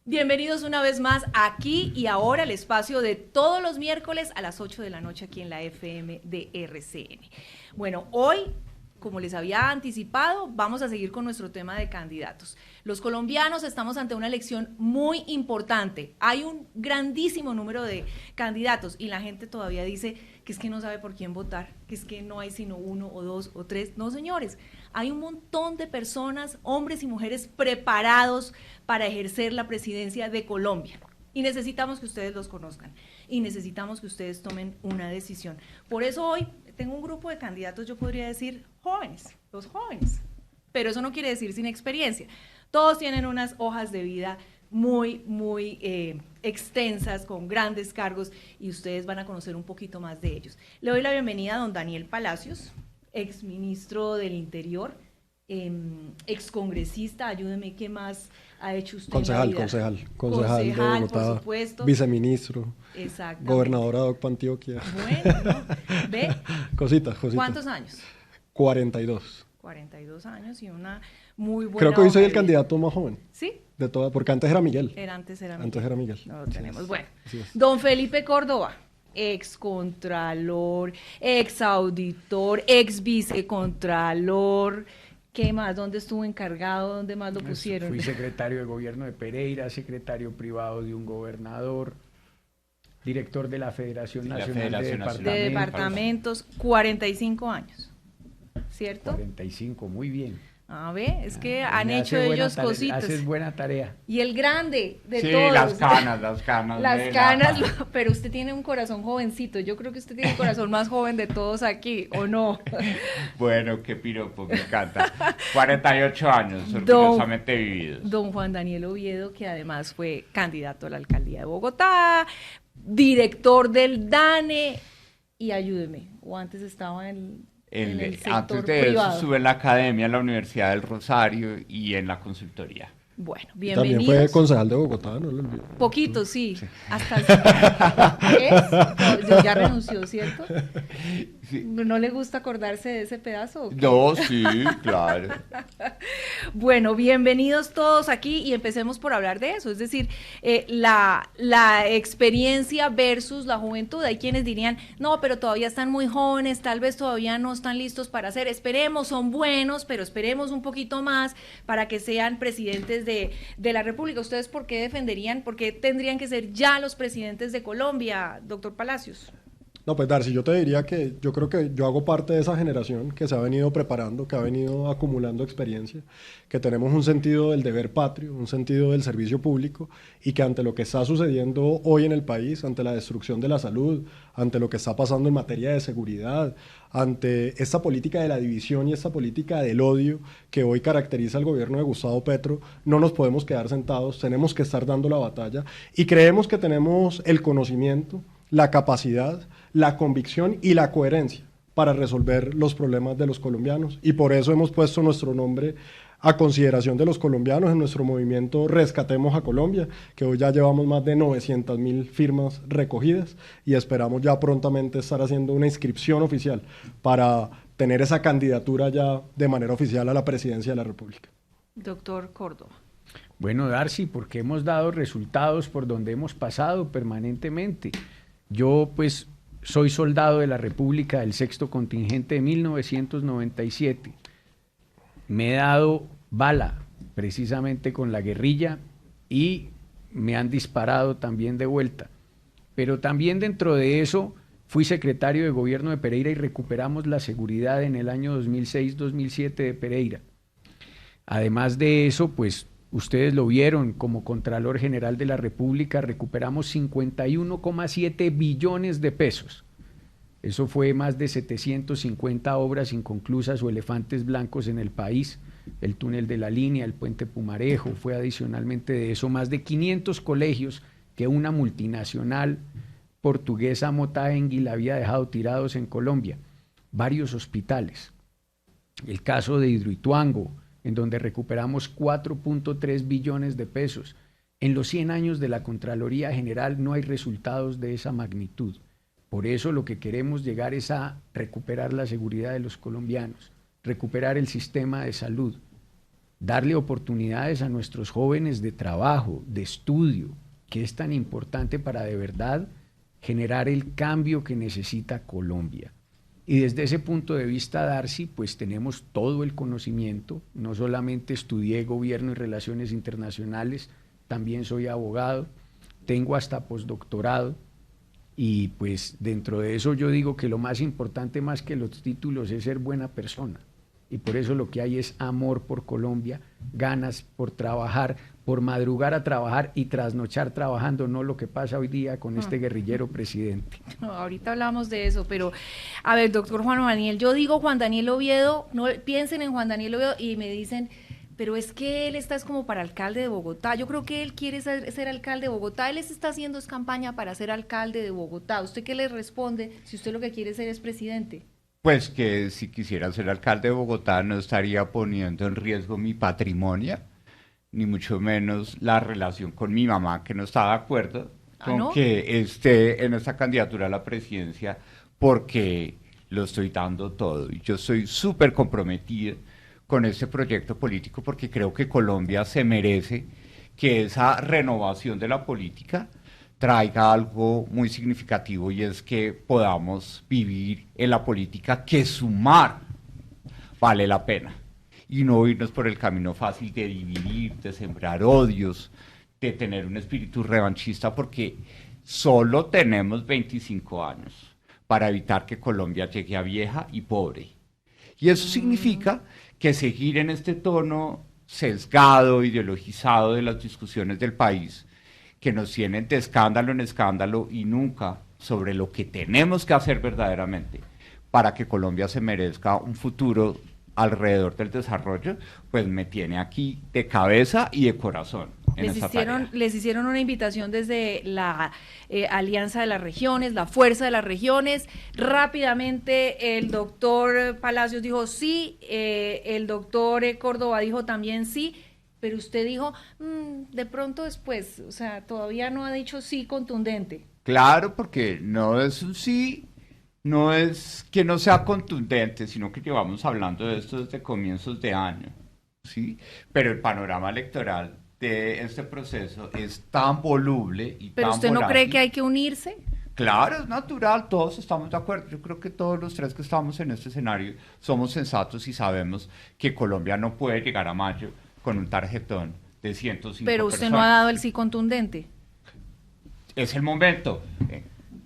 Bienvenidos una vez más aquí y ahora al espacio de todos los miércoles a las 8 de la noche aquí en la FM de RCN. Bueno, hoy, como les había anticipado, vamos a seguir con nuestro tema de candidatos. Los colombianos estamos ante una elección muy importante. Hay un grandísimo número de candidatos y la gente todavía dice que es que no sabe por quién votar, que es que no hay sino uno o dos o tres. No, señores, hay un montón de personas, hombres y mujeres preparados para ejercer la presidencia de Colombia. Y necesitamos que ustedes los conozcan y necesitamos que ustedes tomen una decisión. Por eso hoy tengo un grupo de candidatos, yo podría decir jóvenes, los jóvenes, pero eso no quiere decir sin experiencia. Todos tienen unas hojas de vida muy extensas, con grandes cargos, y ustedes van a conocer un poquito más de ellos. Le doy la bienvenida a don Daniel Palacios, exministro del Interior, excongresista, ayúdeme, ¿qué más ha hecho usted concejal, en la vida? concejal de Bogotá, por supuesto. Viceministro, gobernadora de Antioquia. Bueno, ¿no? ¿Ve? Cositas. ¿Cuántos años? 42. 42 años y una muy buena. Creo que hoy soy el candidato más joven. ¿Sí? De todas, porque antes era Miguel. Antes era Miguel. No lo tenemos. Bueno, Así es. Don Felipe Córdoba, excontralor, exauditor, exvicecontralor. ¿Qué más? ¿Dónde estuvo encargado? ¿Dónde más lo pusieron? Fui secretario de gobierno de Pereira, secretario privado de un gobernador, director de la Federación Nacional de Departamentos, 45 años, ¿cierto? 45, muy bien. A ver, es que han hecho ellos cositas. Haces buena tarea. Y el grande de sí, todos. las canas. Las canas, pero usted tiene un corazón jovencito. Yo creo que usted tiene el corazón más joven de todos aquí, ¿o no? Bueno, qué piropo, me encanta. 48 años, orgullosamente vividos. Don Juan Daniel Oviedo, que además fue candidato a la alcaldía de Bogotá, director del DANE, y ayúdeme, o antes estaba en el sector antes de privado. eso estuve en la academia, en la Universidad del Rosario y en la consultoría. Bueno, bienvenidos. También fue concejal de Bogotá, no lo olvido. Poquito, sí. Hasta ¿qué? No, ya renunció, ¿cierto? Sí. ¿No le gusta acordarse de ese pedazo? ¿O qué? No, sí, claro. Bueno, bienvenidos todos aquí y empecemos por hablar de eso, es decir, la experiencia versus la juventud. Hay quienes dirían, no, pero todavía están muy jóvenes, tal vez todavía no están listos para hacer, esperemos, son buenos, pero esperemos un poquito más para que sean presidentes de la República. ¿Ustedes por qué defenderían, por qué tendrían que ser ya los presidentes de Colombia, doctor Palacios? No, pues Darcy, yo te diría que yo creo que yo hago parte de esa generación que se ha venido preparando, que ha venido acumulando experiencia, que tenemos un sentido del deber patrio, un sentido del servicio público, y que ante lo que está sucediendo hoy en el país, ante la destrucción de la salud, ante lo que está pasando en materia de seguridad, ante esta política de la división y esta política del odio que hoy caracteriza al gobierno de Gustavo Petro, no nos podemos quedar sentados, tenemos que estar dando la batalla, y creemos que tenemos el conocimiento, la capacidad, la convicción y la coherencia para resolver los problemas de los colombianos, y por eso hemos puesto nuestro nombre a consideración de los colombianos en nuestro movimiento Rescatemos a Colombia, que hoy ya llevamos más de 900.000 firmas recogidas y esperamos ya prontamente estar haciendo una inscripción oficial para tener esa candidatura ya de manera oficial a la presidencia de la República. Doctor Córdoba. Bueno, Darcy, porque hemos dado resultados por donde hemos pasado permanentemente. Yo, pues, soy soldado de la República del Sexto Contingente de 1997. Me he dado bala precisamente con la guerrilla y me han disparado también de vuelta. Pero también dentro de eso fui secretario de gobierno de Pereira y recuperamos la seguridad en el año 2006-2007 de Pereira. Además de eso, pues ustedes lo vieron, como Contralor General de la República recuperamos 51,7 billones de pesos. Eso fue más de 750 obras inconclusas o elefantes blancos en el país, el túnel de la línea, el puente Pumarejo, fue adicionalmente de eso más de 500 colegios que una multinacional portuguesa Mota-Engil había dejado tirados en Colombia, varios hospitales. El caso de Hidroituango, en donde recuperamos 4.3 billones de pesos. En los 100 años de la Contraloría General no hay resultados de esa magnitud. Por eso lo que queremos llegar es a recuperar la seguridad de los colombianos, recuperar el sistema de salud, darle oportunidades a nuestros jóvenes de trabajo, de estudio, que es tan importante para de verdad generar el cambio que necesita Colombia. Y desde ese punto de vista, Darcy, pues tenemos todo el conocimiento, no solamente estudié gobierno y relaciones internacionales, también soy abogado, tengo hasta postdoctorado, y pues dentro de eso yo digo que lo más importante más que los títulos es ser buena persona. Y por eso lo que hay es amor por Colombia, ganas por trabajar, por madrugar a trabajar y trasnochar trabajando, no lo que pasa hoy día con este guerrillero presidente. No, ahorita hablamos de eso, pero a ver, doctor Juan Daniel, yo digo Juan Daniel Oviedo, no piensen en Juan Daniel Oviedo y me dicen, pero es que él está es como para alcalde de Bogotá. Yo creo que él quiere ser alcalde de Bogotá. Él está haciendo campaña para ser alcalde de Bogotá. ¿Usted qué le responde si usted lo que quiere ser es presidente? Pues que si quisiera ser alcalde de Bogotá no estaría poniendo en riesgo mi patrimonio, ni mucho menos la relación con mi mamá, que no está de acuerdo con ¿no? que esté en esta candidatura a la presidencia, porque lo estoy dando todo. Y yo soy súper comprometido con este proyecto político porque creo que Colombia se merece que esa renovación de la política traiga algo muy significativo, y es que podamos vivir en la política que sumar vale la pena y no irnos por el camino fácil de dividir, de sembrar odios, de tener un espíritu revanchista, porque solo tenemos 25 años para evitar que Colombia llegue a vieja y pobre. Y eso significa que seguir en este tono sesgado, ideologizado de las discusiones del país, que nos tienen de escándalo en escándalo y nunca sobre lo que tenemos que hacer verdaderamente para que Colombia se merezca un futuro alrededor del desarrollo, pues me tiene aquí de cabeza y de corazón. Les hicieron una invitación desde la Alianza de las Regiones, la Fuerza de las Regiones. Rápidamente el doctor Palacios dijo sí, el doctor Córdoba dijo también sí, pero usted dijo, de pronto después, o sea, todavía no ha dicho sí contundente. Claro, porque no es un sí, no es que no sea contundente, sino que llevamos hablando de esto desde comienzos de año, ¿sí? Pero el panorama electoral de este proceso es tan voluble y ¿Pero tan usted no volátil. cree que hay que unirse? Claro, es natural, todos estamos de acuerdo. Yo creo que todos los tres que estamos en este escenario somos sensatos y sabemos que Colombia no puede llegar a mayo con un tarjetón de 105 Pero usted personas. no ha dado el sí contundente. Es el momento,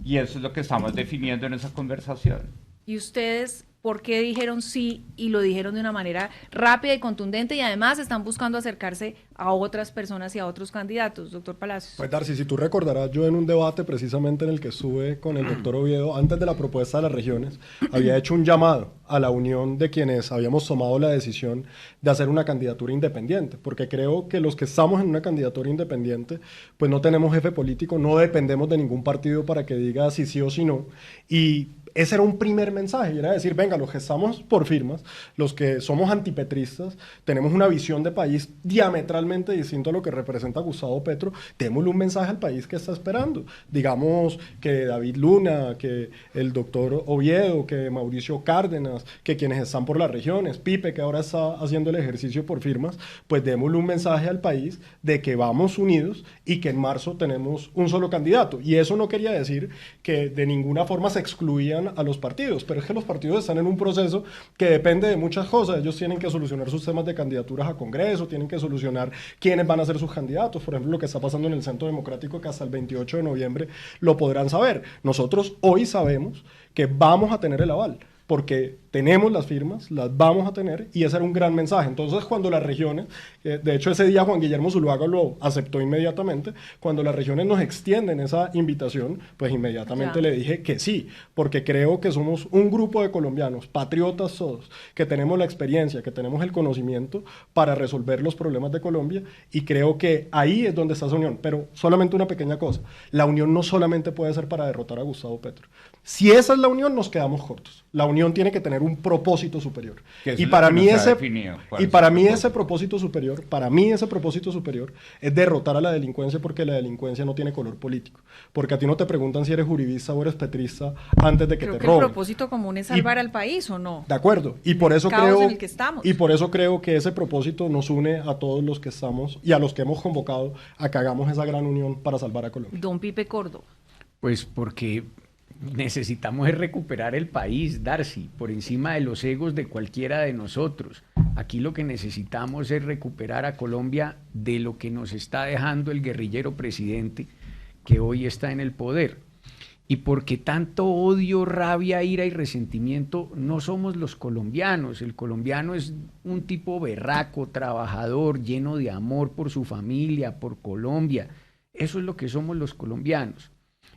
y eso es lo que estamos definiendo en esa conversación. ¿Y ustedes por qué dijeron sí y lo dijeron de una manera rápida y contundente, y además están buscando acercarse a otras personas y a otros candidatos, doctor Palacios? Pues Darcy, si tú recordarás, yo en un debate precisamente en el que estuve con el doctor Oviedo, antes de la propuesta de las regiones, había hecho un llamado a la unión de quienes habíamos tomado la decisión de hacer una candidatura independiente, porque creo que los que estamos en una candidatura independiente, pues no tenemos jefe político, no dependemos de ningún partido para que diga si sí o si no, y ese era un primer mensaje, y era decir, venga, los que estamos por firmas, los que somos antipetristas, tenemos una visión de país diametralmente distinta a lo que representa Gustavo Petro, démosle un mensaje al país que está esperando. Digamos que David Luna, que el doctor Oviedo, que Mauricio Cárdenas, que quienes están por las regiones, Pipe, que ahora está haciendo el ejercicio por firmas, pues démosle un mensaje al país de que vamos unidos y que en marzo tenemos un solo candidato. Y eso no quería decir que de ninguna forma se excluían a los partidos, pero es que los partidos están en un proceso que depende de muchas cosas. Ellos tienen que solucionar sus temas de candidaturas a Congreso, tienen que solucionar quiénes van a ser sus candidatos, por ejemplo, lo que está pasando en el Centro Democrático, que hasta el 28 de noviembre lo podrán saber. Nosotros hoy sabemos que vamos a tener el aval, porque tenemos las firmas, las vamos a tener, y ese era un gran mensaje. Entonces, cuando las regiones, de hecho ese día Juan Guillermo Zuluaga lo aceptó inmediatamente, cuando las regiones nos extienden esa invitación, pues inmediatamente le dije que sí, porque creo que somos un grupo de colombianos, patriotas todos, que tenemos la experiencia, que tenemos el conocimiento para resolver los problemas de Colombia, y creo que ahí es donde está esa unión. Pero solamente una pequeña cosa, la unión no solamente puede ser para derrotar a Gustavo Petro. Si esa es la unión, nos quedamos cortos. La unión tiene que tener un propósito superior. Que eso Y es lo para que mí nos ha ese definido. ¿Cuál y es para el mí ese propósito? propósito superior es derrotar a la delincuencia, porque la delincuencia no tiene color político. Porque a ti no te preguntan si eres uribista o eres petrista antes de que Creo te que el roben. propósito común es salvar al país, ¿o no? De acuerdo, y por eso caos creo en el que estamos. y por eso creo que ese propósito nos une a todos los que estamos y a los que hemos convocado a que hagamos esa gran unión para salvar a Colombia. Don Pipe Córdoba. Pues porque necesitamos es recuperar el país, Darcy, por encima de los egos de cualquiera de nosotros. Aquí lo que necesitamos es recuperar a Colombia de lo que nos está dejando el guerrillero presidente que hoy está en el poder. Y porque tanto odio, rabia, ira y resentimiento no somos los colombianos. El colombiano es un tipo berraco, trabajador, lleno de amor por su familia, por Colombia. Eso es lo que somos los colombianos.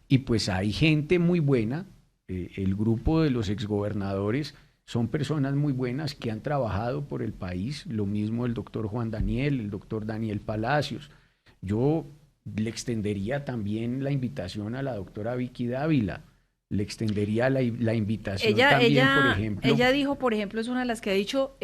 Y pues hay gente muy buena, el grupo de los exgobernadores son personas muy buenas que han trabajado por el país, lo mismo el doctor Juan Daniel, el doctor Daniel Palacios. Yo le extendería también la invitación a la doctora Vicky Dávila, le extendería la invitación también, por ejemplo. Ella dijo, por ejemplo, es una de las que ha dicho,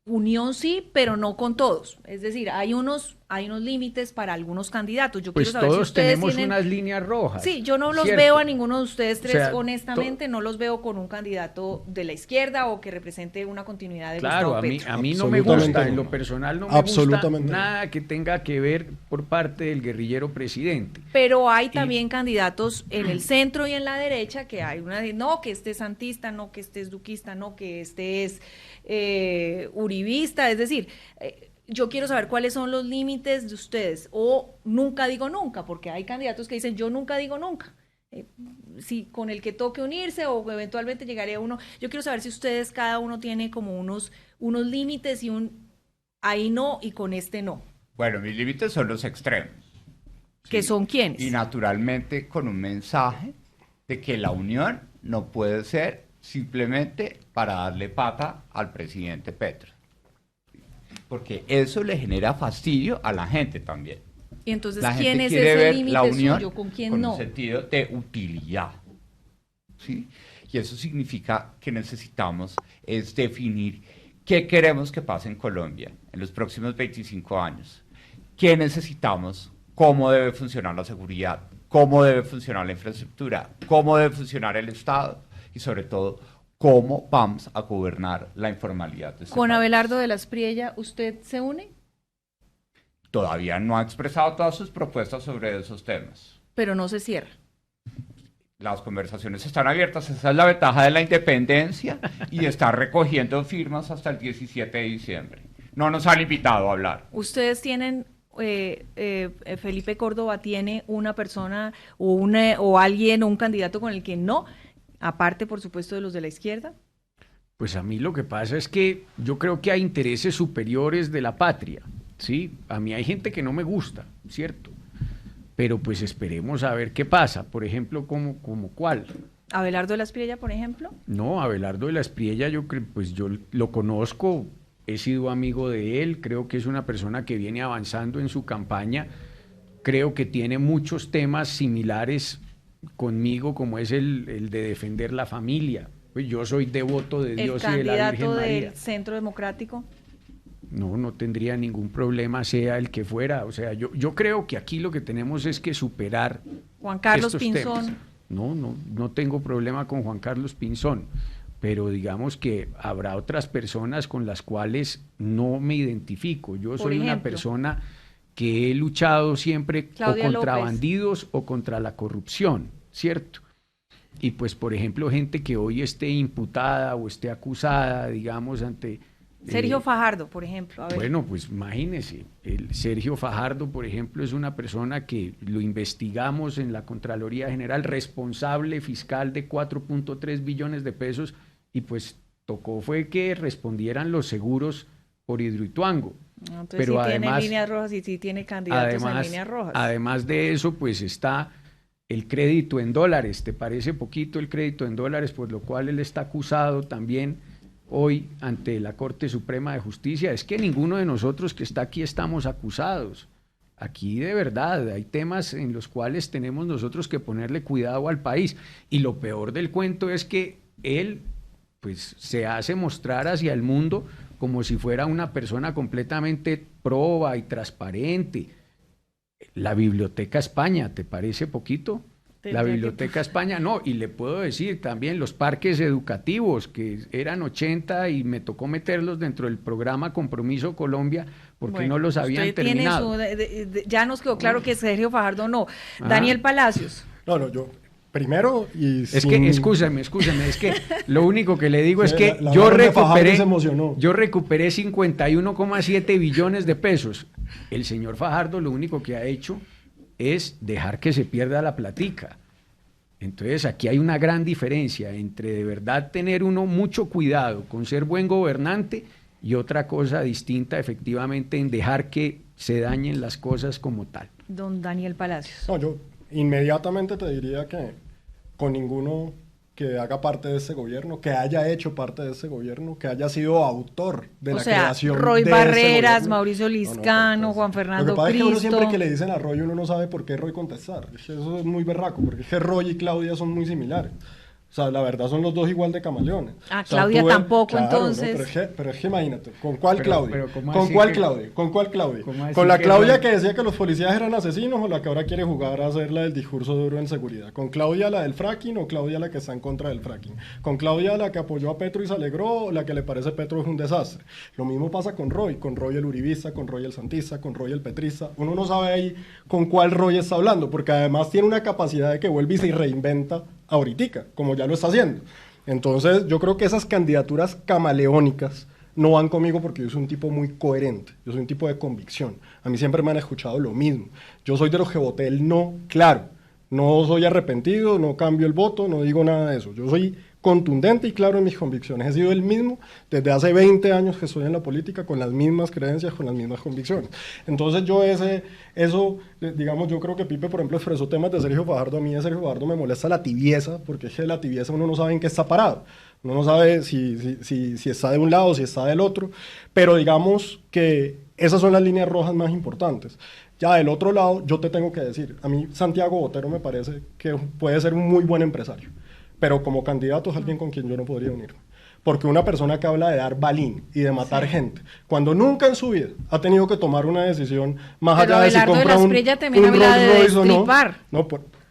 unión sí, pero no con todos. Es decir, hay unos límites para algunos candidatos. Yo Pues quiero saber si todos ustedes tenemos tienen unas líneas rojas. Sí, yo no los ¿cierto? veo a ninguno de ustedes tres, O sea, honestamente, no los veo con un candidato de la izquierda o que represente una continuidad de Claro, Gustavo a mí, Petro. a mí no me Absolutamente gusta, no. en lo personal no me gusta Absolutamente no. nada que tenga que ver por parte del guerrillero presidente. Pero hay también candidatos en el centro y en la derecha que hay una de, no, que este es santista, no, que este es duquista, no, que este es uribista, es decir, yo quiero saber cuáles son los límites de ustedes, o nunca digo nunca, porque hay candidatos que dicen yo nunca digo nunca. Si con el que toque unirse o eventualmente llegaré a uno, yo quiero saber si ustedes cada uno tiene como unos límites y ahí no y con este no. Bueno, mis límites son los extremos. ¿Que ¿sí? son quiénes? Y naturalmente con un mensaje de que la unión no puede ser simplemente para darle pata al presidente Petro. Porque eso le genera fastidio a la gente también. Y entonces, La ¿quién gente es quiere ese ver límite la unión suyo? ¿Con quién con no? un sentido de utilidad. ¿Sí? Y eso significa que necesitamos es definir qué queremos que pase en Colombia en los próximos 25 años. ¿Qué necesitamos? ¿Cómo debe funcionar la seguridad? ¿Cómo debe funcionar la infraestructura? ¿Cómo debe funcionar el Estado? Y sobre todo, ¿cómo vamos a gobernar la informalidad de este Con país? Abelardo de la Espriella, ¿usted se une? Todavía no ha expresado todas sus propuestas sobre esos temas. Pero no se cierra. Las conversaciones están abiertas, esa es la ventaja de la independencia y está recogiendo firmas hasta el 17 de diciembre. No nos han invitado a hablar. Ustedes tienen, Felipe Córdoba tiene una persona o alguien o un candidato con el que no, aparte por supuesto de los de la izquierda. Pues a mí lo que pasa es que yo creo que hay intereses superiores de la patria, ¿sí? A mí hay gente que no me gusta, ¿cierto? Pero pues esperemos a ver qué pasa. Por ejemplo, como ¿cuál? Abelardo de la Espriella, por ejemplo. No, Abelardo de la Espriella, pues yo lo conozco, he sido amigo de él, creo que es una persona que viene avanzando en su campaña, creo que tiene muchos temas similares conmigo, como es el de defender la familia. Pues yo soy devoto de Dios y de la Virgen El candidato María. del Centro Democrático. No tendría ningún problema, sea el que fuera. O sea, yo creo que aquí lo que tenemos es que superar Juan Carlos estos Pinzón. temas. No tengo problema con Juan Carlos Pinzón, pero digamos que habrá otras personas con las cuales no me identifico. Yo soy una ejemplo, persona que he luchado siempre Claudia o contra López. bandidos o contra la corrupción, ¿cierto? Y pues, por ejemplo, gente que hoy esté imputada o esté acusada, digamos, ante... Sergio Fajardo, por ejemplo. A ver. Bueno, pues imagínese, el Sergio Fajardo, por ejemplo, es una persona que lo investigamos en la Contraloría General, responsable fiscal de 4.3 billones de pesos, y pues tocó fue que respondieran los seguros por Hidroituango. Entonces Pero sí además, tiene líneas rojas y sí tiene candidatos en líneas rojas. Además de eso, pues está el crédito en dólares. ¿Te parece poquito el crédito en dólares? Por lo cual él está acusado también hoy ante la Corte Suprema de Justicia. Es que ninguno de nosotros que está aquí estamos acusados. Aquí de verdad hay temas en los cuales tenemos nosotros que ponerle cuidado al país. Y lo peor del cuento es que él pues se hace mostrar hacia el mundo como si fuera una persona completamente proba y transparente. La Biblioteca España, ¿te parece poquito? La Biblioteca España, no, y le puedo decir también los parques educativos, que eran 80 y me tocó meterlos dentro del programa Compromiso Colombia, porque no los habían terminado. Ya nos quedó claro que Sergio Fajardo no. Daniel Palacios. No, yo primero y es que, escúchame, es que lo único que le digo es que yo recuperé 51,7 billones de pesos. El señor Fajardo lo único que ha hecho es dejar que se pierda la platica. Entonces aquí hay una gran diferencia entre de verdad tener uno mucho cuidado con ser buen gobernante y otra cosa distinta efectivamente en dejar que se dañen las cosas como tal. Don Daniel Palacios. No, yo inmediatamente te diría que con ninguno que haga parte de ese gobierno, que haya hecho parte de ese gobierno, que haya sido autor de la creación Roy de Barreras, ese Mauricio Liscano, Juan Fernando Lo que pasa Cristo. es que uno siempre que le dicen a Roy, uno no sabe por qué Roy contestar. Eso es muy berraco, porque es que Roy y Claudia son muy similares. O sea, la verdad son los dos igual de camaleones. Ah, o sea, Claudia tampoco, claro, entonces. ¿no? Pero es que imagínate, ¿con cuál Claudia? ¿Con cuál Claudia? ¿Con cuál Claudia? ¿Con la Claudia que decía que los policías eran asesinos o la que ahora quiere jugar a hacer la del discurso duro en seguridad? ¿Con Claudia la del fracking o Claudia la que está en contra del fracking? ¿Con Claudia la que apoyó a Petro y se alegró o la que le parece Petro es un desastre? Lo mismo pasa con Roy el uribista, con Roy el santista, con Roy el petrista. Uno no sabe ahí con cuál Roy está hablando, porque además tiene una capacidad de que vuelve y se reinventa ahoritica, como ya lo está haciendo. Entonces, yo creo que esas candidaturas camaleónicas no van conmigo porque yo soy un tipo muy coherente, yo soy un tipo de convicción. A mí siempre me han escuchado lo mismo. Yo soy de los que voté el no, claro. No soy arrepentido, no cambio el voto, no digo nada de eso. Yo soy contundente y claro en mis convicciones. He sido el mismo desde hace 20 años que estoy en la política, con las mismas creencias, con las mismas convicciones. Entonces digamos, yo creo que Pipe, por ejemplo, expresó temas de Sergio Fajardo. A mí de Sergio Fajardo me molesta la tibieza, porque es que la tibieza uno no sabe en qué está parado. Uno no sabe si está de un lado, si está del otro, pero digamos que esas son las líneas rojas más importantes. Ya del otro lado, yo te tengo que decir, a mí Santiago Botero me parece que puede ser un muy buen empresario, pero como candidato es alguien con quien yo no podría unirme. Porque una persona que habla de dar balín y de matar gente, cuando nunca en su vida ha tenido que tomar una decisión más allá de si compra un Rolls Royce o no.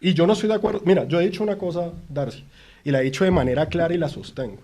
Y yo no estoy de acuerdo. Mira, yo he dicho una cosa, Darcy, y la he dicho de manera clara y la sostengo.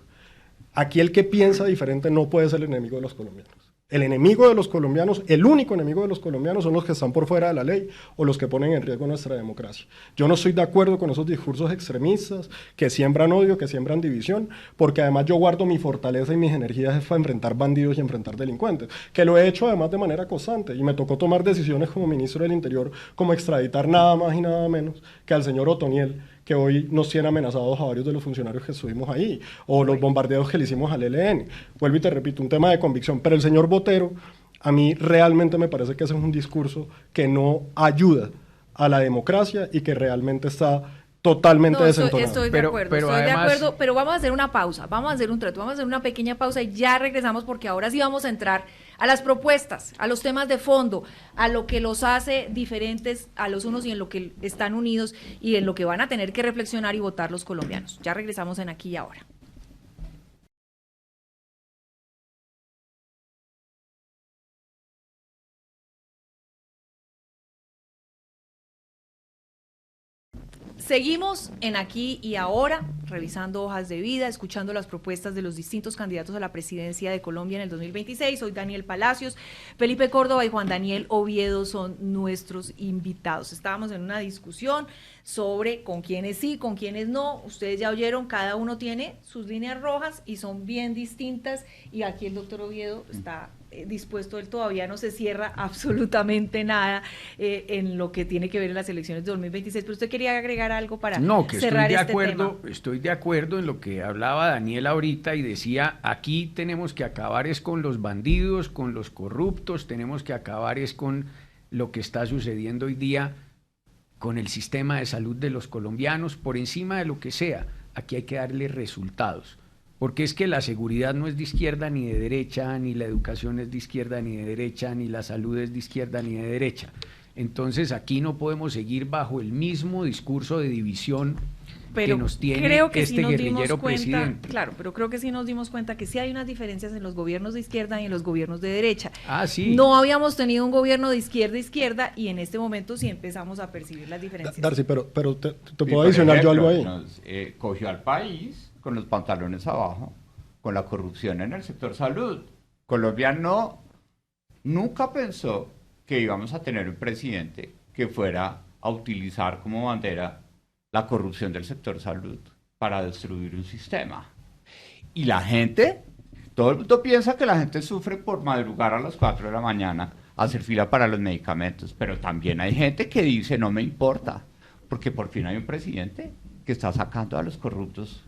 Aquí el que piensa diferente no puede ser el enemigo de los colombianos. El enemigo de los colombianos, el único enemigo de los colombianos son los que están por fuera de la ley o los que ponen en riesgo nuestra democracia. Yo no estoy de acuerdo con esos discursos extremistas que siembran odio, que siembran división, porque además yo guardo mi fortaleza y mis energías para enfrentar bandidos y enfrentar delincuentes, que lo he hecho además de manera constante y me tocó tomar decisiones como ministro del Interior, como extraditar nada más y nada menos que al señor Otoniel, que hoy nos tiene amenazados a varios de los funcionarios que estuvimos ahí, o los bombardeos que le hicimos al ELN. Vuelvo y te repito, un tema de convicción, pero el señor Botero, a mí realmente me parece que ese es un discurso que no ayuda a la democracia y que realmente está totalmente desentonado. Estoy de acuerdo, pero vamos a hacer una pausa, vamos a hacer un trato, vamos a hacer una pequeña pausa y ya regresamos porque ahora sí vamos a entrar a las propuestas, a los temas de fondo, a lo que los hace diferentes a los unos y en lo que están unidos y en lo que van a tener que reflexionar y votar los colombianos. Ya regresamos en Aquí y Ahora. Seguimos en Aquí y Ahora, revisando hojas de vida, escuchando las propuestas de los distintos candidatos a la presidencia de Colombia en el 2026. Soy Daniel Palacios, Felipe Córdoba y Juan Daniel Oviedo son nuestros invitados. Estábamos en una discusión sobre con quiénes sí, con quiénes no. Ustedes ya oyeron, cada uno tiene sus líneas rojas y son bien distintas. Y aquí el doctor Oviedo está dispuesto, él todavía no se cierra absolutamente nada en lo que tiene que ver en las elecciones de 2026, pero usted quería agregar algo para cerrar este tema. Estoy de acuerdo en lo que hablaba Daniel ahorita y decía, aquí tenemos que acabar es con los bandidos, con los corruptos, tenemos que acabar es con lo que está sucediendo hoy día con el sistema de salud de los colombianos, por encima de lo que sea, aquí hay que darle resultados. Porque es que la seguridad no es de izquierda ni de derecha, ni la educación es de izquierda ni de derecha, ni la salud es de izquierda ni de derecha. Entonces aquí no podemos seguir bajo el mismo discurso de división pero que nos tiene creo que este sí nos dimos guerrillero cuenta, presidente. claro, pero creo que sí nos dimos cuenta que sí hay unas diferencias en los gobiernos de izquierda y en los gobiernos de derecha. Ah, sí. No habíamos tenido un gobierno de izquierda y en este momento sí empezamos a percibir las diferencias. Darcy, pero te Y, puedo por adicionar yo ejemplo, algo ahí. Cogió al país con los pantalones abajo, con la corrupción en el sector salud. Colombia nunca pensó que íbamos a tener un presidente que fuera a utilizar como bandera la corrupción del sector salud para destruir un sistema. Y la gente, todo el mundo piensa que la gente sufre por madrugar a las 4 de la mañana a hacer fila para los medicamentos, pero también hay gente que dice no me importa, porque por fin hay un presidente que está sacando a los corruptos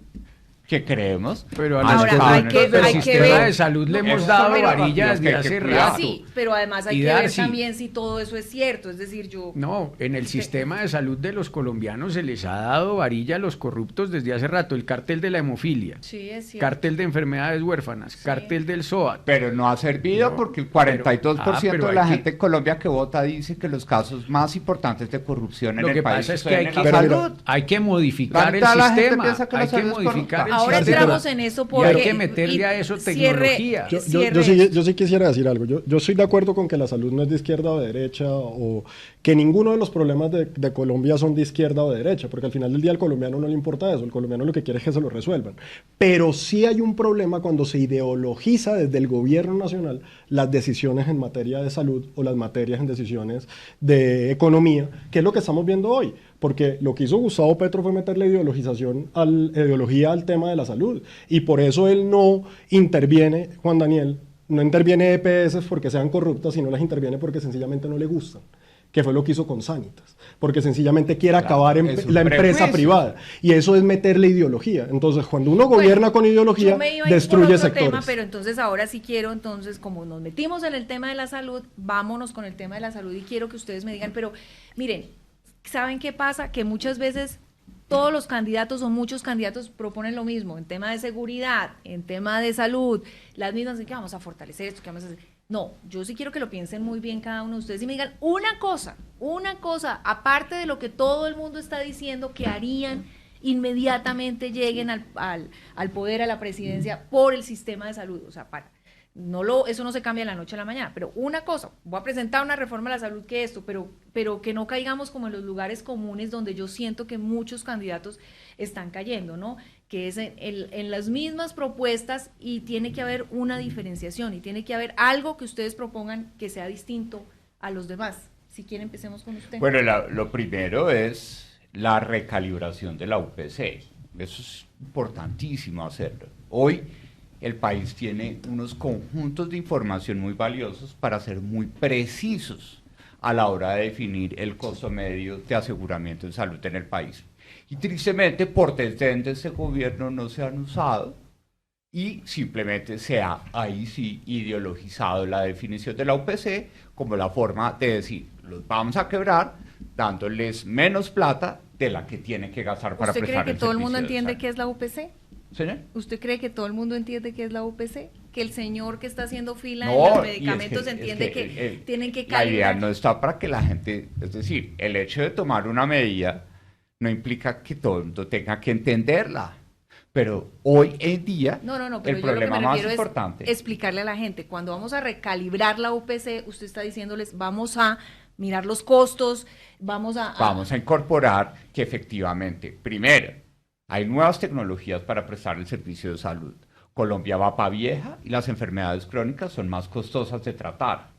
que creemos. Pero a Ahora, los hay corruptos que- del hay que sistema ver- de salud le No, hemos esos dado son las varillas partidas que desde hay que hace cuidar. rato. Sí, pero además hay Y que ver Darcy. también si todo eso es cierto, es decir, yo... No, en el sistema de salud de los colombianos se les ha dado varilla a los corruptos desde hace rato. El cartel de la hemofilia, Sí, es cierto. cartel de enfermedades huérfanas, cartel del SOAT. Pero no ha servido No, porque el 42% pero de la hay que- gente en Colombia que vota dice que los casos más importantes de corrupción en Lo el que país pasa es que son hay en que, la Pero mira, salud. hay que modificar el La gente sistema, piensa que la hay que salud es modificar el corrupta. Ahora Darcy, sistema. entramos en eso Y porque... hay que meterle a eso tecnología. Yo sí quisiera decir algo. Yo estoy de acuerdo con que la salud no es de izquierda o de derecha, o que ninguno de los problemas de Colombia son de izquierda o de derecha, porque al final del día al colombiano no le importa eso. El colombiano lo que quiere es que se lo resuelvan. Pero sí hay un problema cuando se ideologiza desde el gobierno nacional las decisiones en materia de salud o las materias en decisiones de economía, que es lo que estamos viendo hoy. Porque lo que hizo Gustavo Petro fue meterle ideología al tema de la salud. Y por eso él no interviene, Juan Daniel, no interviene EPS porque sean corruptas, sino las interviene porque sencillamente no le gustan. Que fue lo que hizo con Sanitas. Porque sencillamente quiere acabar es un la empresa prejuicio. privada. Y eso es meterle ideología. Entonces, cuando uno gobierna con ideología, Yo me iba a ir por destruye otro sectores. tema, pero entonces ahora sí quiero, entonces, como nos metimos en el tema de la salud, vámonos con el tema de la salud y quiero que ustedes me digan, pero miren, ¿saben qué pasa? Que muchas veces todos los candidatos o muchos candidatos proponen lo mismo, en tema de seguridad, en tema de salud, las mismas, que vamos a fortalecer esto, que vamos a hacer. No, yo sí quiero que lo piensen muy bien cada uno de ustedes y me digan una cosa, aparte de lo que todo el mundo está diciendo que harían inmediatamente lleguen al poder, a la presidencia, por el sistema de salud. O sea, eso no se cambia de la noche a la mañana, pero una cosa, voy a presentar una reforma a la salud que esto, pero que no caigamos como en los lugares comunes donde yo siento que muchos candidatos están cayendo, ¿no? Que es en las mismas propuestas y tiene que haber una diferenciación y tiene que haber algo que ustedes propongan que sea distinto a los demás. Si quieren, empecemos con usted. Bueno, lo primero es la recalibración de la UPC. Eso es importantísimo hacerlo. Hoy el país tiene unos conjuntos de información muy valiosos para ser muy precisos a la hora de definir el costo medio de aseguramiento en salud en el país. Y tristemente, por desde este gobierno no se han usado y simplemente se ha ahí sí ideologizado la definición de la UPC como la forma de decir, los vamos a quebrar dándoles menos plata de la que tienen que gastar para ¿Usted prestar cree el que todo el mundo servicio de entiende salud. qué es la UPC? ¿Señor? ¿Usted cree que todo el mundo entiende qué es la UPC? ¿Que el señor que está haciendo fila en No, los y medicamentos es entiende que tienen que la idea calibrar? no está para que la gente, es decir, el hecho de tomar una medida no implica que todo el mundo tenga que entenderla. Pero hoy en día, No, pero el yo lo que problema me más refiero importante. es explicarle a la gente, cuando vamos a recalibrar la UPC, usted está diciéndoles, vamos a mirar los costos, vamos Vamos a incorporar que efectivamente, primero, hay nuevas tecnologías para prestar el servicio de salud. Colombia va para vieja y las enfermedades crónicas son más costosas de tratar.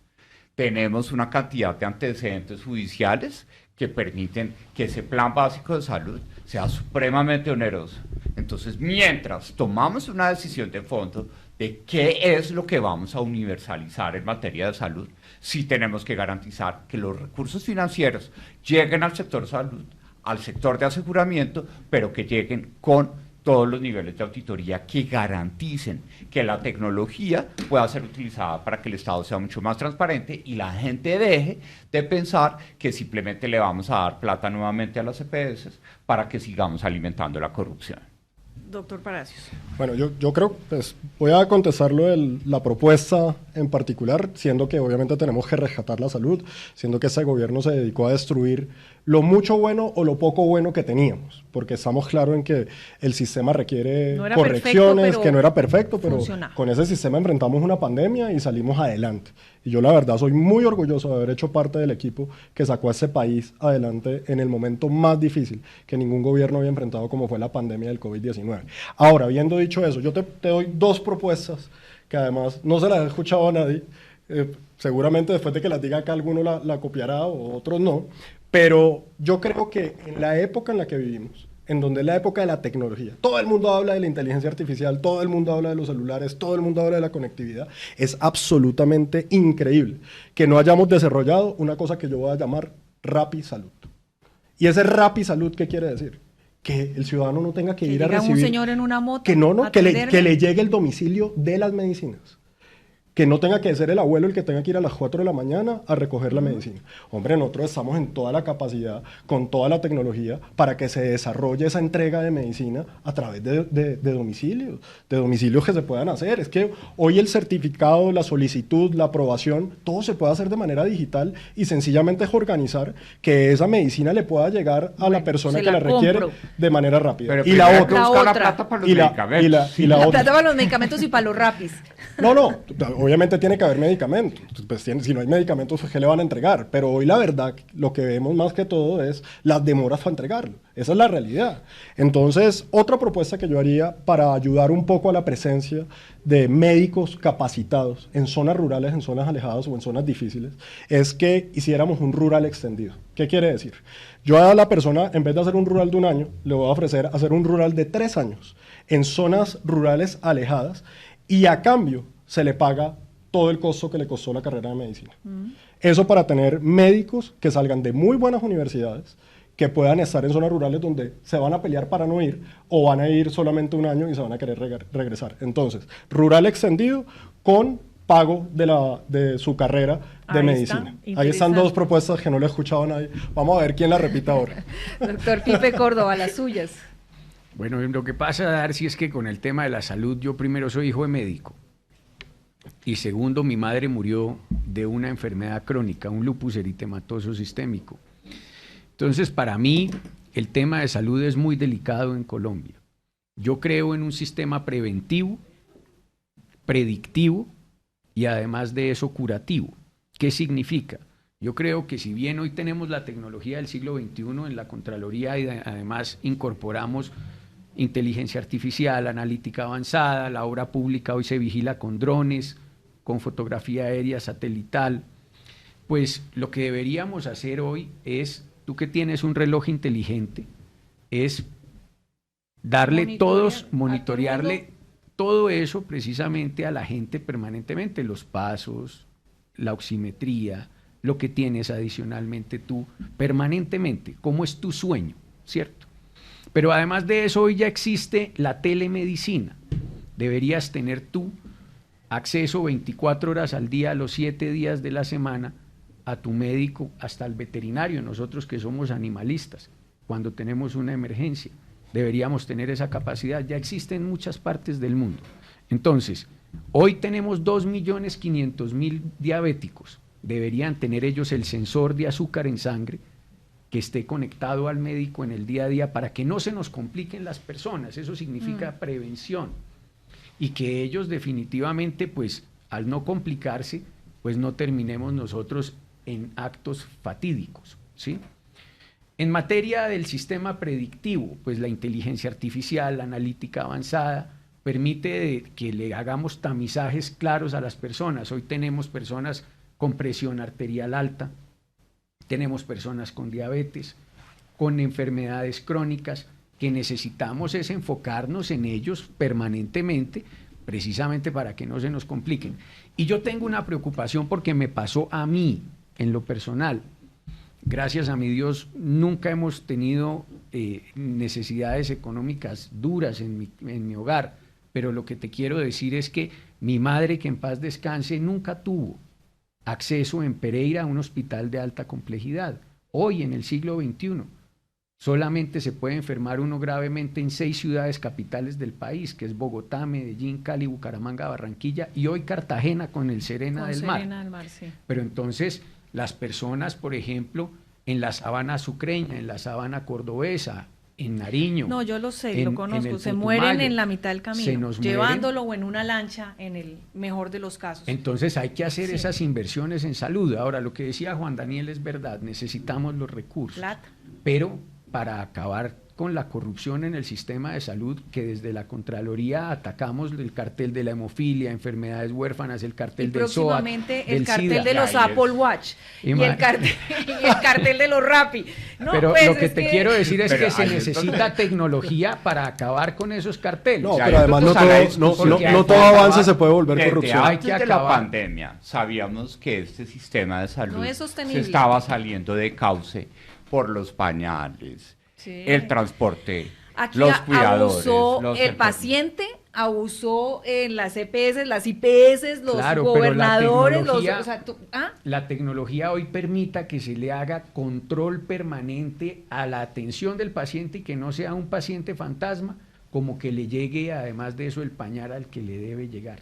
Tenemos una cantidad de antecedentes judiciales que permiten que ese plan básico de salud sea supremamente oneroso. Entonces, mientras tomamos una decisión de fondo de qué es lo que vamos a universalizar en materia de salud, sí tenemos que garantizar que los recursos financieros lleguen al sector salud, al sector de aseguramiento, pero que lleguen con todos los niveles de auditoría que garanticen que la tecnología pueda ser utilizada para que el Estado sea mucho más transparente y la gente deje de pensar que simplemente le vamos a dar plata nuevamente a las EPS para que sigamos alimentando la corrupción. Doctor Palacios. Bueno, yo creo, pues voy a contestarlo de la propuesta en particular, siendo que obviamente tenemos que rescatar la salud, siendo que este gobierno se dedicó a destruir lo mucho bueno o lo poco bueno que teníamos, porque estamos claros en que el sistema requiere correcciones, que no era perfecto, pero con ese sistema enfrentamos una pandemia y salimos adelante. Y yo la verdad soy muy orgulloso de haber hecho parte del equipo que sacó a ese país adelante en el momento más difícil que ningún gobierno había enfrentado, como fue la pandemia del COVID-19. Ahora, habiendo dicho eso, yo te doy dos propuestas que además no se las he escuchado a nadie. Seguramente después de que las diga acá alguno la copiará o otros no, pero yo creo que en la época en la que vivimos, en donde es la época de la tecnología, todo el mundo habla de la inteligencia artificial, todo el mundo habla de los celulares, todo el mundo habla de la conectividad, es absolutamente increíble que no hayamos desarrollado una cosa que yo voy a llamar Rapisalud. Y ese Rapisalud, ¿qué quiere decir? Que el ciudadano no tenga que ir a recibir... un señor en una moto que le llegue el domicilio de las medicinas. Que no tenga que ser el abuelo el que tenga que ir a las 4 de la mañana a recoger la medicina. Hombre, nosotros estamos en toda la capacidad, con toda la tecnología, para que se desarrolle esa entrega de medicina a través de domicilios que se puedan hacer. Es que hoy el certificado, la solicitud, la aprobación, todo se puede hacer de manera digital y sencillamente es organizar que esa medicina le pueda llegar a la persona que la requiere de manera rápida. Pero y la otra, la plata para los medicamentos. La plata para los medicamentos y para los rapis. No, obviamente tiene que haber medicamentos. Pues si no hay medicamentos, pues, ¿qué le van a entregar? Pero hoy la verdad, lo que vemos más que todo es las demoras para entregarlo. Esa es la realidad. Entonces, otra propuesta que yo haría para ayudar un poco a la presencia de médicos capacitados en zonas rurales, en zonas alejadas o en zonas difíciles, es que hiciéramos un rural extendido. ¿Qué quiere decir? Yo a la persona, en vez de hacer un rural de 1 año, le voy a ofrecer hacer un rural de 3 años en zonas rurales alejadas y a cambio se le paga todo el costo que le costó la carrera de medicina. Eso para tener médicos que salgan de muy buenas universidades, que puedan estar en zonas rurales donde se van a pelear para no ir o van a ir solamente 1 año y se van a querer regresar. Entonces, rural extendido con pago de su carrera de medicina. Ahí están 2 propuestas que no le he escuchado a nadie. Vamos a ver quién la repite ahora. Doctor Pipe Córdoba, las suyas. Bueno, lo que pasa, Darcy, es que con el tema de la salud, yo primero soy hijo de médico. Y segundo, mi madre murió de una enfermedad crónica, un lupus eritematoso sistémico. Entonces, para mí, el tema de salud es muy delicado en Colombia. Yo creo en un sistema preventivo, predictivo y además de eso curativo. ¿Qué significa? Yo creo que si bien hoy tenemos la tecnología del siglo XXI en la Contraloría y además incorporamos inteligencia artificial, analítica avanzada, la obra pública hoy se vigila con drones, con fotografía aérea satelital, pues lo que deberíamos hacer hoy es, tú que tienes un reloj inteligente, es monitorearle todo eso precisamente a la gente permanentemente, los pasos, la oximetría, lo que tienes adicionalmente tú permanentemente, cómo es tu sueño, ¿cierto? Pero además de eso, hoy ya existe la telemedicina. Deberías tener tú acceso 24 horas al día, los 7 días de la semana, a tu médico, hasta el veterinario, nosotros que somos animalistas, cuando tenemos una emergencia. Deberíamos tener esa capacidad, ya existe en muchas partes del mundo. Entonces, hoy tenemos 2.500.000 diabéticos. Deberían tener ellos el sensor de azúcar en sangre, que esté conectado al médico en el día a día para que no se nos compliquen las personas. Eso significa prevención. Y que ellos definitivamente, pues, al no complicarse, pues no terminemos nosotros en actos fatídicos, ¿sí? En materia del sistema predictivo, pues la inteligencia artificial, la analítica avanzada, permite que le hagamos tamizajes claros a las personas. Hoy tenemos personas con presión arterial alta, tenemos personas con diabetes, con enfermedades crónicas, que necesitamos es enfocarnos en ellos permanentemente, precisamente para que no se nos compliquen. Y yo tengo una preocupación porque me pasó a mí, en lo personal. Gracias a mi Dios, nunca hemos tenido necesidades económicas duras en mi hogar, pero lo que te quiero decir es que mi madre, que en paz descanse, nunca tuvo acceso en Pereira a un hospital de alta complejidad. Hoy, en el siglo XXI, Solamente se puede enfermar uno gravemente en 6 ciudades capitales del país, que es Bogotá, Medellín, Cali, Bucaramanga, Barranquilla y hoy Cartagena con el Serena del Mar. Serena del Mar, sí. Pero entonces las personas, por ejemplo, en la sabana sucreña, en la sabana cordobesa, en Nariño. No, yo lo sé, lo en conozco. el Se Putumayo, mueren en la mitad del se camino, nos llevándolo mueren. o en una lancha, en el mejor de los casos. Entonces hay que hacer Sí. esas inversiones en salud. Ahora, lo que decía Juan Daniel es verdad, necesitamos los recursos. Plata. Pero para acabar con la corrupción en el sistema de salud, que desde la Contraloría atacamos el cartel de la hemofilia, enfermedades huérfanas, el cartel Y del SOAT, próximamente el del cartel SIDA. de los Ya, Apple Watch y el cartel de los Rappi. No, Pero pues, lo que es te quiero decir es Pero que se ahí necesita tecnología para acabar con esos carteles. No, Ya, pero además no entonces, a la todo, no, discusión no- que no hay todo que avance acabar se puede volver desde corrupción. Hay que Antes de la acabar. pandemia sabíamos que este sistema de salud No es se sostenible. estaba saliendo de cauce por los pañales, Sí. el transporte, Aquí los cuidadores, abusó los el enfermos. paciente, abusó en las EPS, las IPS, los Claro, pero la gobernadores, tecnología- o sea, La tecnología hoy permita que se le haga control permanente a la atención del paciente y que no sea un paciente fantasma, como que le llegue además de eso el pañal al que le debe llegar.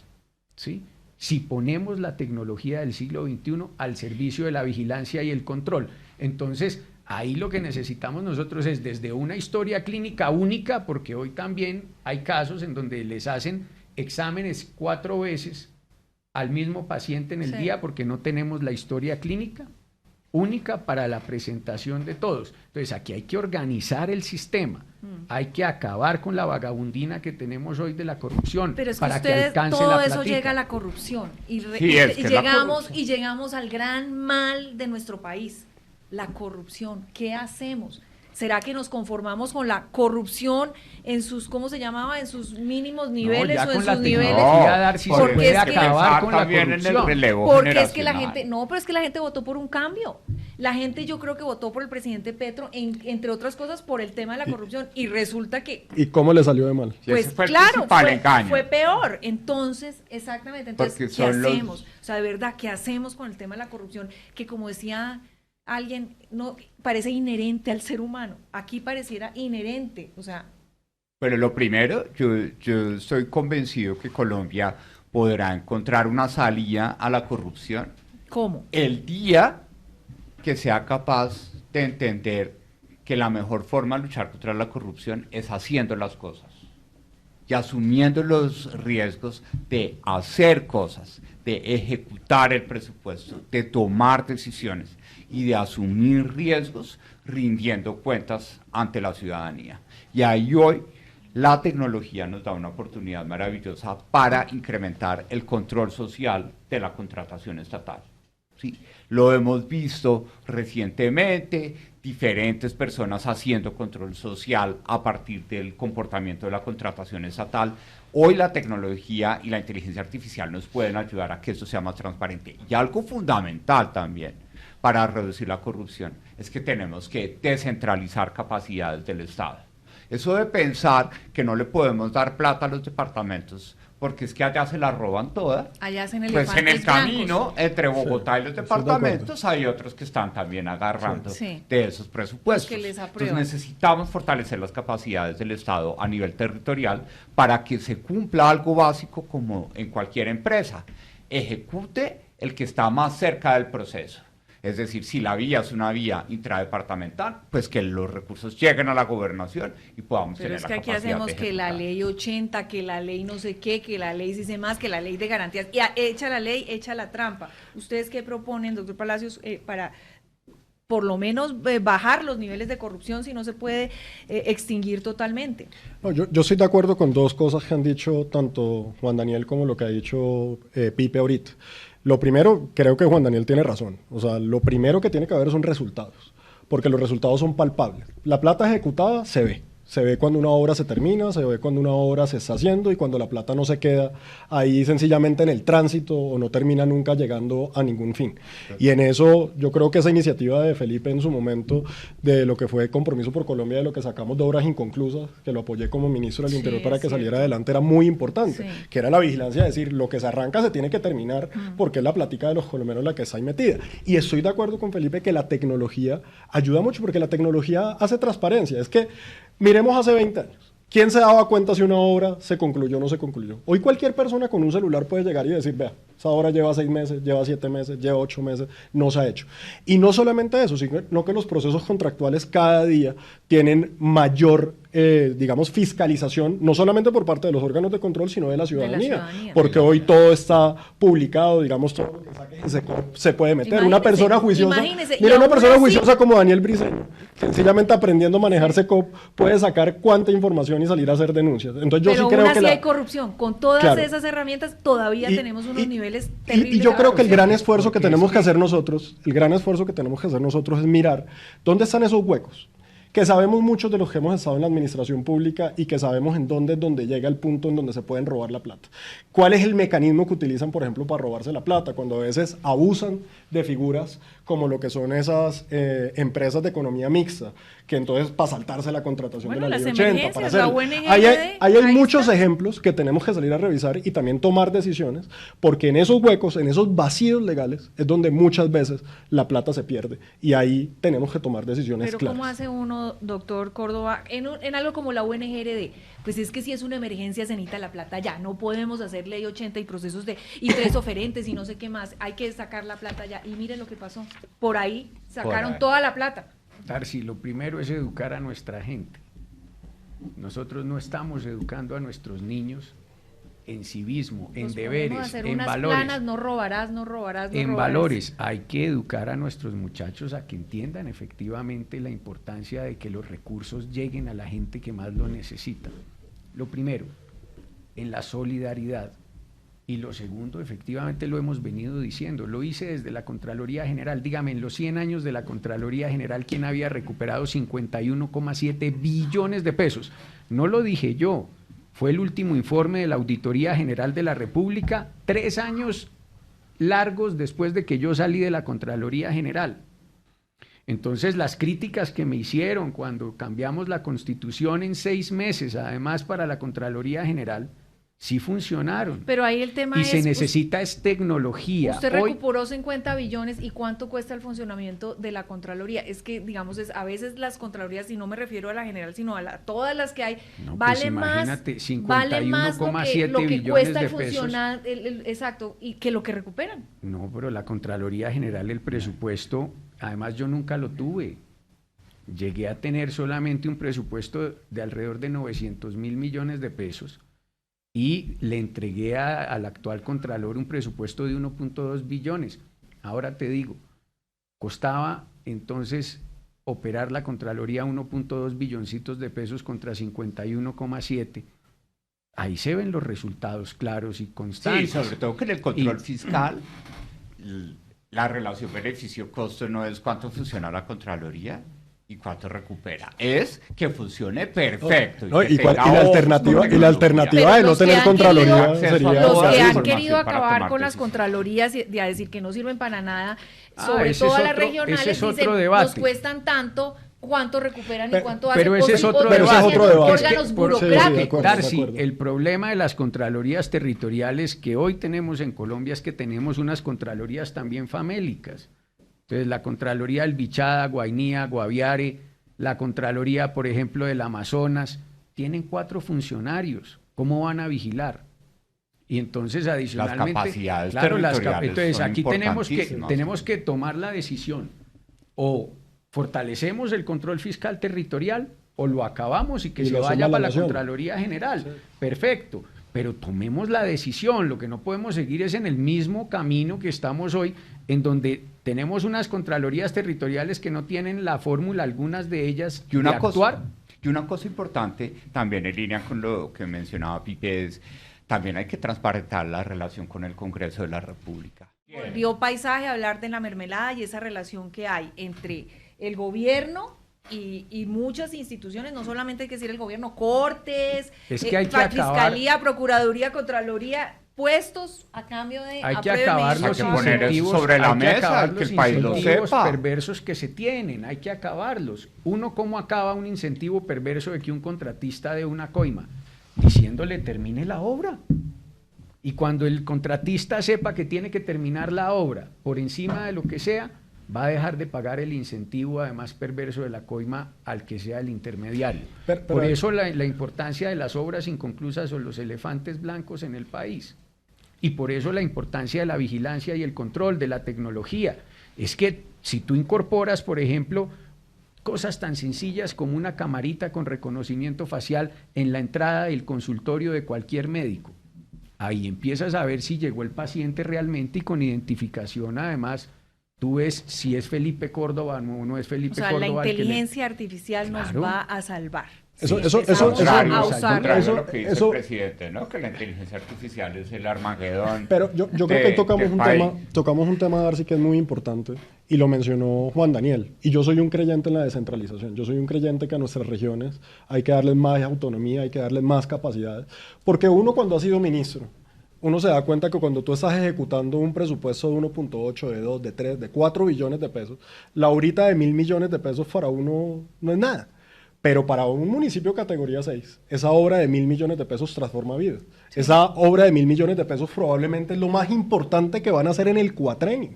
¿Sí? Si ponemos la tecnología del siglo XXI al servicio de la vigilancia y el control, entonces ahí lo que necesitamos nosotros es desde una historia clínica única, porque hoy también hay casos en donde les hacen exámenes 4 veces al mismo paciente en el Sí. día porque no tenemos la historia clínica única para la presentación de todos. Entonces aquí hay que organizar el sistema, hay que acabar con la vagabundina que tenemos hoy de la corrupción pero es que para que ustedes, alcance todo la eso platica. llega a la corrupción y, Sí, es que la llegamos corrupción. y llegamos al gran mal de nuestro país, la corrupción. ¿Qué hacemos? ¿Será que nos conformamos con la corrupción en sus, ¿cómo se llamaba? En sus mínimos niveles ya o en con la sus niveles. tecnología, Darcy, se Porque puede es que- acabar con la también en el corrupción. relevo Porque es que la generacional. gente, no, pero es que la gente votó por un cambio. La gente yo creo que votó por el presidente Petro, entre otras cosas, por el tema de la corrupción. Y resulta que, ¿Y cómo le salió de mal? Sí, pues ese fue el claro, principal engaño. fue peor. Entonces, exactamente. Entonces, Porque ¿qué son los- hacemos? O sea, de verdad, ¿qué hacemos con el tema de la corrupción? Que como decía alguien, no parece inherente al ser humano. Aquí pareciera inherente. O sea, Pero lo primero, yo estoy convencido que Colombia podrá encontrar una salida a la corrupción ¿cómo? el día que sea capaz de entender que la mejor forma de luchar contra la corrupción es haciendo las cosas y asumiendo los riesgos de hacer cosas, de ejecutar el presupuesto, de tomar decisiones y de asumir riesgos rindiendo cuentas ante la ciudadanía. Y ahí hoy la tecnología nos da una oportunidad maravillosa para incrementar el control social de la contratación estatal. ¿Sí? Lo hemos visto recientemente, diferentes personas haciendo control social a partir del comportamiento de la contratación estatal. Hoy la tecnología y la inteligencia artificial nos pueden ayudar a que esto sea más transparente. Y algo fundamental también para reducir la corrupción es que tenemos que descentralizar capacidades del Estado. Eso de pensar que no le podemos dar plata a los departamentos porque es que allá se la roban todas. Allá hacen Pues en elefantes el camino blancos. entre Bogotá y los estoy de acuerdo. departamentos hay otros que están también agarrando Sí. de esos presupuestos. Los que les Entonces aprueban. necesitamos fortalecer las capacidades del Estado a nivel territorial para que se cumpla algo básico como en cualquier empresa. Ejecute el que está más cerca del proceso. Es decir, si la vía es una vía intradepartamental, pues que los recursos lleguen a la gobernación y podamos Pero tener es la que aquí capacidad hacemos de que la ejecutar. ley 80, que la ley no sé qué, que la ley sí sé más, que la ley de garantías. Y echa la ley, echa la trampa. ¿Ustedes qué proponen, doctor Palacios, para por lo menos bajar los niveles de corrupción si no se puede extinguir totalmente? No, yo estoy de acuerdo con dos cosas que han dicho tanto Juan Daniel como lo que ha dicho Pipe ahorita. Lo primero, creo que Juan Daniel tiene razón. O sea, lo primero que tiene que haber son resultados, porque los resultados son palpables. La plata ejecutada se ve, Se ve cuando una obra se termina, se ve cuando una obra se está haciendo y cuando la plata no se queda ahí sencillamente en el tránsito o no termina nunca llegando a ningún fin. Y en eso yo creo que esa iniciativa de Felipe en su momento, de lo que fue Compromiso por Colombia, de lo que sacamos de obras inconclusas, que lo apoyé como ministro del Interior para que saliera adelante, era muy importante, que era la vigilancia, es decir, lo que se arranca se tiene que terminar porque es la plática de los colombianos la que está ahí metida. Y estoy de acuerdo con Felipe que la tecnología ayuda mucho porque la tecnología hace transparencia. Es que miremos hace 20 años. ¿Quién se daba cuenta si una obra se concluyó o no se concluyó? Hoy cualquier persona con un celular puede llegar y decir, vea, esa obra lleva 6 meses, lleva 7 meses, lleva 8 meses, no se ha hecho. Y no solamente eso, sino que los procesos contractuales cada día tienen mayor, digamos, fiscalización, no solamente por parte de los órganos de control, sino de la ciudadanía. Porque hoy todo está publicado, digamos, todo lo que saque se puede meter. Imagínese, una persona juiciosa, mira, una persona juiciosa como Daniel Briceño, sencillamente aprendiendo a manejar SECOP, puede sacar cuánta información y salir a hacer denuncias. Entonces yo pero sí creo que hay corrupción. Con todas esas herramientas todavía tenemos unos niveles terribles. Y yo creo que el gran esfuerzo que tenemos que hacer nosotros, es mirar dónde están esos huecos. Que sabemos muchos de los que hemos estado en la administración pública y que sabemos en dónde llega el punto en donde se pueden robar la plata. ¿Cuál es el mecanismo que utilizan, por ejemplo, para robarse la plata? Cuando a veces abusan de figuras como lo que son esas empresas de economía mixta, que entonces para saltarse la contratación de la ley 80, para hacer... Ahí hay muchos ejemplos que tenemos que salir a revisar y también tomar decisiones, porque en esos huecos, en esos vacíos legales, es donde muchas veces la plata se pierde y ahí tenemos que tomar decisiones claras. Pero ¿cómo hace uno, doctor Córdoba, en algo como la UNGRD? Pues es que si es una emergencia se necesita la plata ya, no podemos hacer ley 80 y procesos y 3 oferentes y no sé qué más, hay que sacar la plata ya. Y miren lo que pasó, por ahí sacaron toda la plata. Darcy, lo primero es educar a nuestra gente. Nosotros no estamos educando a nuestros niños en civismo, en deberes, en valores. Planas, no robarás. En valores, hay que educar a nuestros muchachos a que entiendan efectivamente la importancia de que los recursos lleguen a la gente que más lo necesita. Lo primero, en la solidaridad. Y lo segundo, efectivamente lo hemos venido diciendo, lo hice desde la Contraloría General. Dígame, en los 100 años de la Contraloría General, ¿quién había recuperado 51,7 billones de pesos? No lo dije yo, fue el último informe de la Auditoría General de la República, 3 años largos después de que yo salí de la Contraloría General. Entonces, las críticas que me hicieron cuando cambiamos la Constitución en 6 meses, además para la Contraloría General, sí funcionaron. Pero ahí el tema y se necesita es tecnología. Usted recuperó 50 billones y ¿cuánto cuesta el funcionamiento de la Contraloría? Es que, digamos, a veces las Contralorías, y no me refiero a la general, sino a todas las que hay, no, vale pues imagínate, más lo que cuesta el funcionar, exacto, y que lo que recuperan. No, pero la Contraloría General, el presupuesto, además yo nunca lo tuve. Llegué a tener solamente un presupuesto de alrededor de 900.000 millones de pesos. Y le entregué al actual Contralor un presupuesto de 1.2 billones. Ahora te digo, costaba entonces operar la Contraloría 1.2 billoncitos de pesos contra 51,7. Ahí se ven los resultados claros y constantes. Sí, sobre todo que en el control fiscal, la relación beneficio-costo no es cuánto funciona la Contraloría y cuánto recupera, es que funcione perfecto. La alternativa de no tener Contraloría sería... Los que han querido acabar con las Contralorías y a decir que no sirven para nada, sobre todo las regionales, dicen, nos cuestan tanto, cuánto recuperan y cuánto hacen. Pero ese es otro debate. Órganos burocráticos. Darcy, el problema de las Contralorías territoriales que hoy tenemos en Colombia es que tenemos unas Contralorías también famélicas. Entonces, la Contraloría del Bichada, Guainía, Guaviare, la Contraloría, por ejemplo, del Amazonas, tienen 4 funcionarios. ¿Cómo van a vigilar? Y entonces, adicionalmente... Las capacidades territoriales entonces, son aquí tenemos que tomar la decisión. O fortalecemos el control fiscal territorial, o lo acabamos y que se vaya para la Contraloría General. Sí. Perfecto. Pero tomemos la decisión. Lo que no podemos seguir es en el mismo camino que estamos hoy, en donde tenemos unas contralorías territoriales que no tienen la fórmula, algunas de ellas, de actuar. Y una cosa importante, también en línea con lo que mencionaba Pipe, es también hay que transparentar la relación con el Congreso de la República. Volvió Paisaje a hablar de la mermelada y esa relación que hay entre el gobierno y muchas instituciones, no solamente hay que decir el gobierno, cortes, es que hay que Fiscalía, Procuraduría, Contraloría, puestos a cambio de... Hay que acabar los incentivos sobre la mesa, que el país lo sepa. Perversos que se tienen, hay que acabarlos. Uno, ¿cómo acaba un incentivo perverso de que un contratista dé una coima? Diciéndole termine la obra. Y cuando el contratista sepa que tiene que terminar la obra por encima de lo que sea, va a dejar de pagar el incentivo, además perverso, de la coima al que sea el intermediario. Por eso la importancia de las obras inconclusas o los elefantes blancos en el país. Y por eso la importancia de la vigilancia y el control de la tecnología. Es que si tú incorporas, por ejemplo, cosas tan sencillas como una camarita con reconocimiento facial en la entrada del consultorio de cualquier médico, ahí empiezas a ver si llegó el paciente realmente y con identificación además. Tú ves si es Felipe Córdoba o no es Felipe Córdoba. O sea, la inteligencia artificial nos va a salvar. Eso es contrario a lo que dice el presidente, ¿no? Que la inteligencia artificial es el Armagedón. Pero yo creo que tocamos un tema, Darcy, que es muy importante, y lo mencionó Juan Daniel. Y yo soy un creyente en la descentralización. Yo soy un creyente que a nuestras regiones hay que darles más autonomía, hay que darles más capacidades. Porque uno, cuando ha sido ministro, uno se da cuenta que cuando tú estás ejecutando un presupuesto de 1.8, de 2, de 3, de 4 billones de pesos, la horita de 1.000 millones de pesos para uno no es nada. Pero para un municipio categoría 6, esa obra de 1.000 millones de pesos transforma vidas. Sí. Esa obra de 1.000 millones de pesos probablemente es lo más importante que van a hacer en el cuatrenio.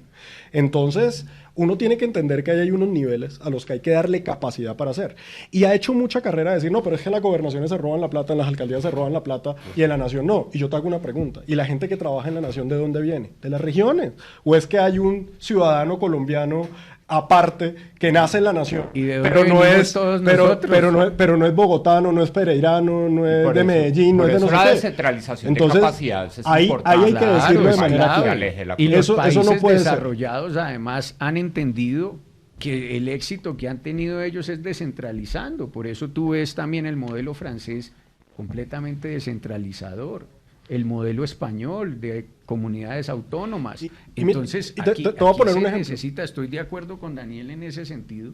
Entonces, uno tiene que entender que hay unos niveles a los que hay que darle capacidad para hacer. Y ha hecho mucha carrera de decir, no, pero es que en las gobernaciones se roban la plata, en las alcaldías se roban la plata, y en la nación no. Y yo te hago una pregunta, ¿y la gente que trabaja en la nación de dónde viene? ¿De las regiones? ¿O es que hay un ciudadano colombiano aparte que nace en la nación, pero no es bogotano, no es pereirano, no es de Medellín, no es de no sé qué? La descentralización de capacidades es importante. Ahí hay que decirlo de manera clara. Y los países no desarrollados además han entendido que el éxito que han tenido ellos es descentralizando. Por eso tú ves también el modelo francés completamente descentralizador, el modelo español de comunidades autónomas. Entonces, aquí se necesita, estoy de acuerdo con Daniel en ese sentido,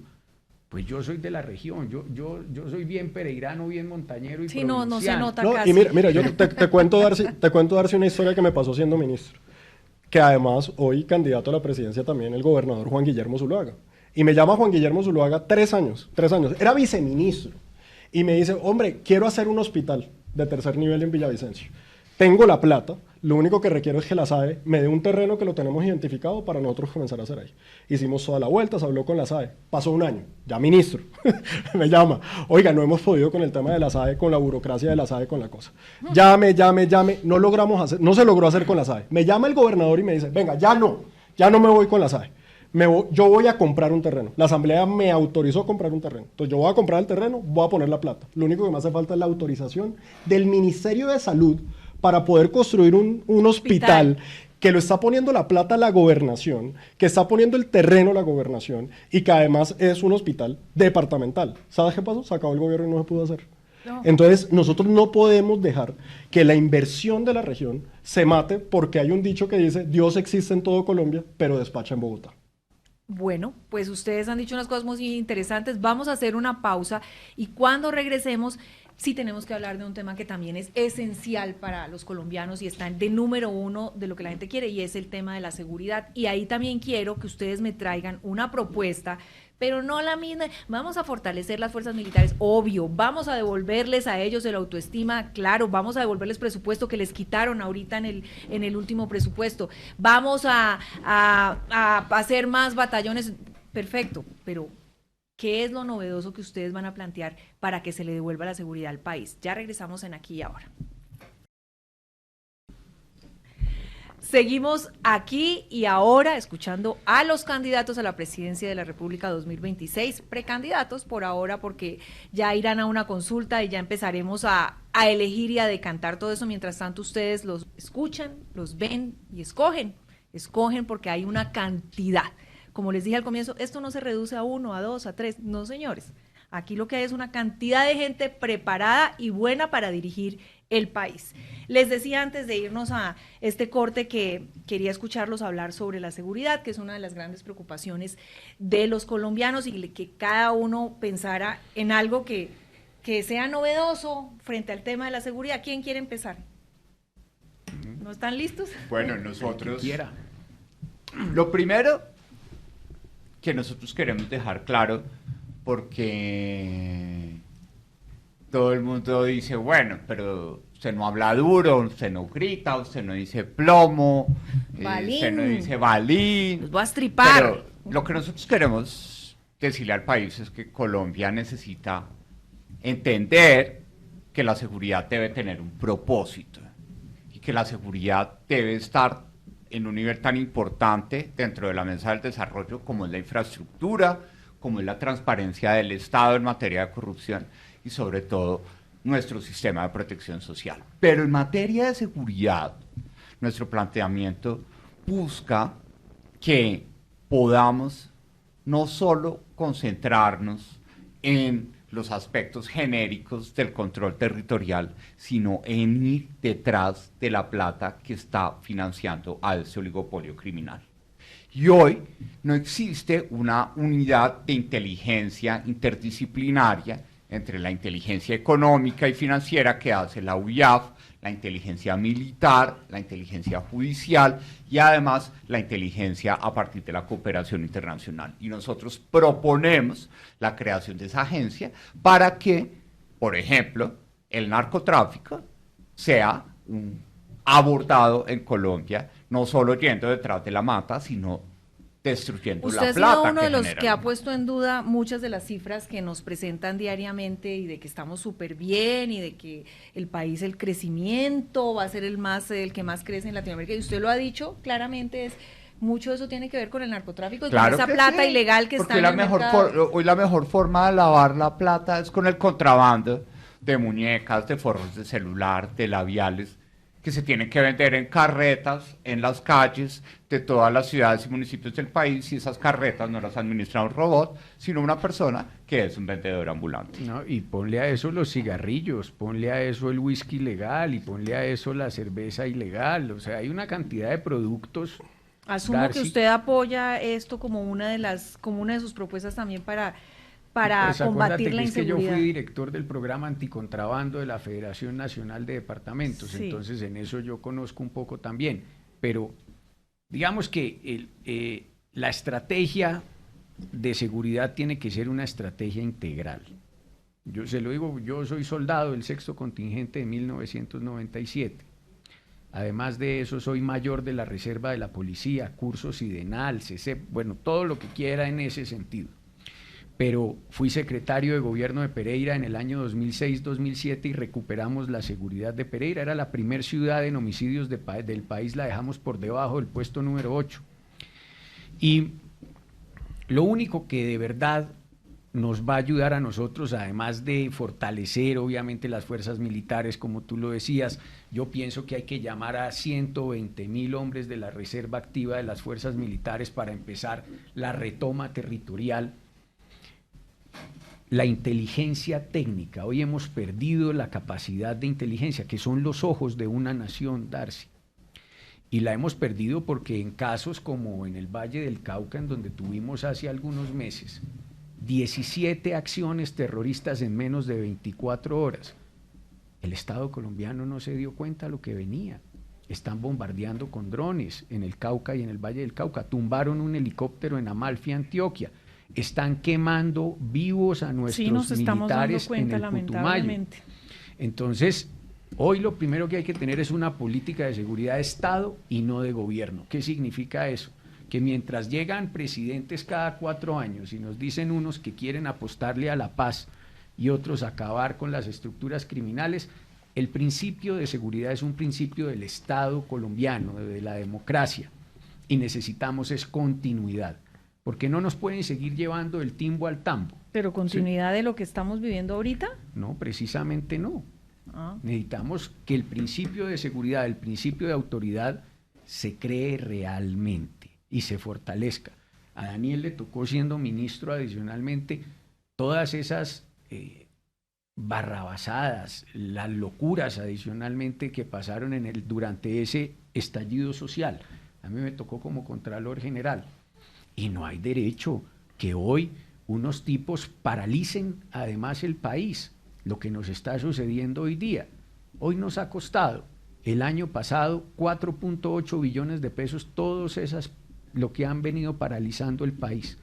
pues yo soy de la región, yo soy bien pereirano, bien montañero y provinciano. No se nota casi. Y mira, yo te cuento, Darcy, una historia que me pasó siendo ministro, que además hoy candidato a la presidencia también el gobernador Juan Guillermo Zuluaga. Y me llama Juan Guillermo Zuluaga 3 años, era viceministro, y me dice, hombre, quiero hacer un hospital de tercer nivel en Villavicencio. Tengo la plata, lo único que requiero es que la SAE me dé un terreno que lo tenemos identificado para nosotros comenzar a hacer ahí. Hicimos toda la vuelta, se habló con la SAE, pasó un año, ya ministro, me llama, oiga, no hemos podido con el tema de la SAE, con la burocracia de la SAE, con la cosa. Llame, no se logró hacer con la SAE. Me llama el gobernador y me dice, venga, ya no me voy con la SAE. Yo voy a comprar un terreno. La asamblea me autorizó a comprar un terreno. Entonces yo voy a comprar el terreno, voy a poner la plata. Lo único que me hace falta es la autorización del Ministerio de Salud para poder construir un hospital que lo está poniendo la plata la gobernación, que está poniendo el terreno la gobernación y que además es un hospital departamental. ¿Sabes qué pasó? Se acabó el gobierno y no se pudo hacer. No. Entonces nosotros no podemos dejar que la inversión de la región se mate porque hay un dicho que dice Dios existe en todo Colombia, pero despacha en Bogotá. Bueno, pues ustedes han dicho unas cosas muy interesantes. Vamos a hacer una pausa y cuando regresemos sí tenemos que hablar de un tema que también es esencial para los colombianos y está de número 1 de lo que la gente quiere y es el tema de la seguridad. Y ahí también quiero que ustedes me traigan una propuesta, pero no la misma. Vamos a fortalecer las fuerzas militares, obvio. Vamos a devolverles a ellos el autoestima, claro. Vamos a devolverles presupuesto que les quitaron ahorita en el último presupuesto. Vamos a hacer más batallones, perfecto, pero ¿qué es lo novedoso que ustedes van a plantear para que se le devuelva la seguridad al país? Ya regresamos en Aquí y Ahora. Seguimos aquí y ahora escuchando a los candidatos a la presidencia de la República 2026, precandidatos por ahora porque ya irán a una consulta y ya empezaremos a elegir y a decantar todo eso. Mientras tanto ustedes los escuchan, los ven y escogen porque hay una cantidad. Como les dije al comienzo, esto no se reduce a 1, a 2, a 3, no señores. Aquí lo que hay es una cantidad de gente preparada y buena para dirigir el país. Les decía antes de irnos a este corte que quería escucharlos hablar sobre la seguridad, que es una de las grandes preocupaciones de los colombianos, y que cada uno pensara en algo que sea novedoso frente al tema de la seguridad. ¿Quién quiere empezar? ¿No están listos? Bueno, nosotros... Lo primero que nosotros queremos dejar claro, porque todo el mundo dice, bueno, pero usted no habla duro, usted no grita, usted no dice plomo, usted no dice balín. Los voy a estripar. Pero lo que nosotros queremos decirle al país es que Colombia necesita entender que la seguridad debe tener un propósito y que la seguridad debe estar en un nivel tan importante dentro de la mesa del desarrollo como es la infraestructura, como es la transparencia del Estado en materia de corrupción y sobre todo nuestro sistema de protección social. Pero en materia de seguridad, nuestro planteamiento busca que podamos no solo concentrarnos en los aspectos genéricos del control territorial, sino en ir detrás de la plata que está financiando a este oligopolio criminal. Y hoy no existe una unidad de inteligencia interdisciplinaria entre la inteligencia económica y financiera que hace la UIAF, la inteligencia militar, la inteligencia judicial y además la inteligencia a partir de la cooperación internacional. Y nosotros proponemos la creación de esa agencia para que, por ejemplo, el narcotráfico sea abordado en Colombia, no solo yendo detrás de la mata, sino destruyendo la plata. Usted ha sido uno de los que ha puesto en duda muchas de las cifras que nos presentan diariamente y de que estamos súper bien y de que el país, el crecimiento va a ser el que más crece en Latinoamérica. Y usted lo ha dicho claramente, mucho de eso tiene que ver con el narcotráfico y claro con esa plata sí, ilegal que está en el mercado. Hoy la mejor forma de lavar la plata es con el contrabando de muñecas, de forros de celular, de labiales, que se tienen que vender en carretas, en las calles de todas las ciudades y municipios del país, y esas carretas no las administra un robot, sino una persona que es un vendedor ambulante. No, y ponle a eso los cigarrillos, ponle a eso el whisky ilegal y ponle a eso la cerveza ilegal, o sea, hay una cantidad de productos. Asumo Darcy, que usted apoya esto como una de sus propuestas también para pues combatir la que inseguridad. Es que yo fui director del programa anticontrabando de la Federación Nacional de Departamentos, sí. Entonces en eso yo conozco un poco también, pero digamos que la estrategia de seguridad tiene que ser una estrategia integral. Yo se lo digo, yo soy soldado del 6º contingente de 1997. Además de eso, soy mayor de la reserva de la policía, curso SIDENAL, CECEP, bueno, todo lo que quiera en ese sentido. Pero fui secretario de gobierno de Pereira en el año 2006-2007 y recuperamos la seguridad de Pereira. Era la primera ciudad en homicidios del país, la dejamos por debajo del puesto número 8. Y lo único que de verdad nos va a ayudar a nosotros, además de fortalecer obviamente las fuerzas militares, como tú lo decías, yo pienso que hay que llamar a 120.000 hombres de la reserva activa de las fuerzas militares para empezar la retoma territorial. La inteligencia técnica, hoy hemos perdido la capacidad de inteligencia, que son los ojos de una nación, Darcy. Y la hemos perdido porque en casos como en el Valle del Cauca, en donde tuvimos hace algunos meses 17 acciones terroristas en menos de 24 horas, el Estado colombiano no se dio cuenta de lo que venía. Están bombardeando con drones en el Cauca y en el Valle del Cauca. Tumbaron un helicóptero en Amalfi, Antioquia. Están quemando vivos a nuestros militares en el Putumayo. Entonces, hoy lo primero que hay que tener es una política de seguridad de Estado y no de gobierno. ¿Qué significa eso? Que mientras llegan presidentes cada 4 años y nos dicen unos que quieren apostarle a la paz y otros acabar con las estructuras criminales, el principio de seguridad es un principio del Estado colombiano, de la democracia, y necesitamos es continuidad. Porque no nos pueden seguir llevando el timbo al tambo. ¿Pero continuidad de lo que estamos viviendo ahorita? No, precisamente no. Necesitamos que el principio de seguridad, el principio de autoridad se cree realmente y se fortalezca. A Daniel le tocó, siendo ministro adicionalmente, todas esas barrabasadas, las locuras adicionalmente que pasaron durante ese estallido social. A mí me tocó como Contralor General. Y no hay derecho que hoy unos tipos paralicen además el país, lo que nos está sucediendo hoy día. Hoy nos ha costado el año pasado 4.8 billones de pesos, todos esas, lo que han venido paralizando el país.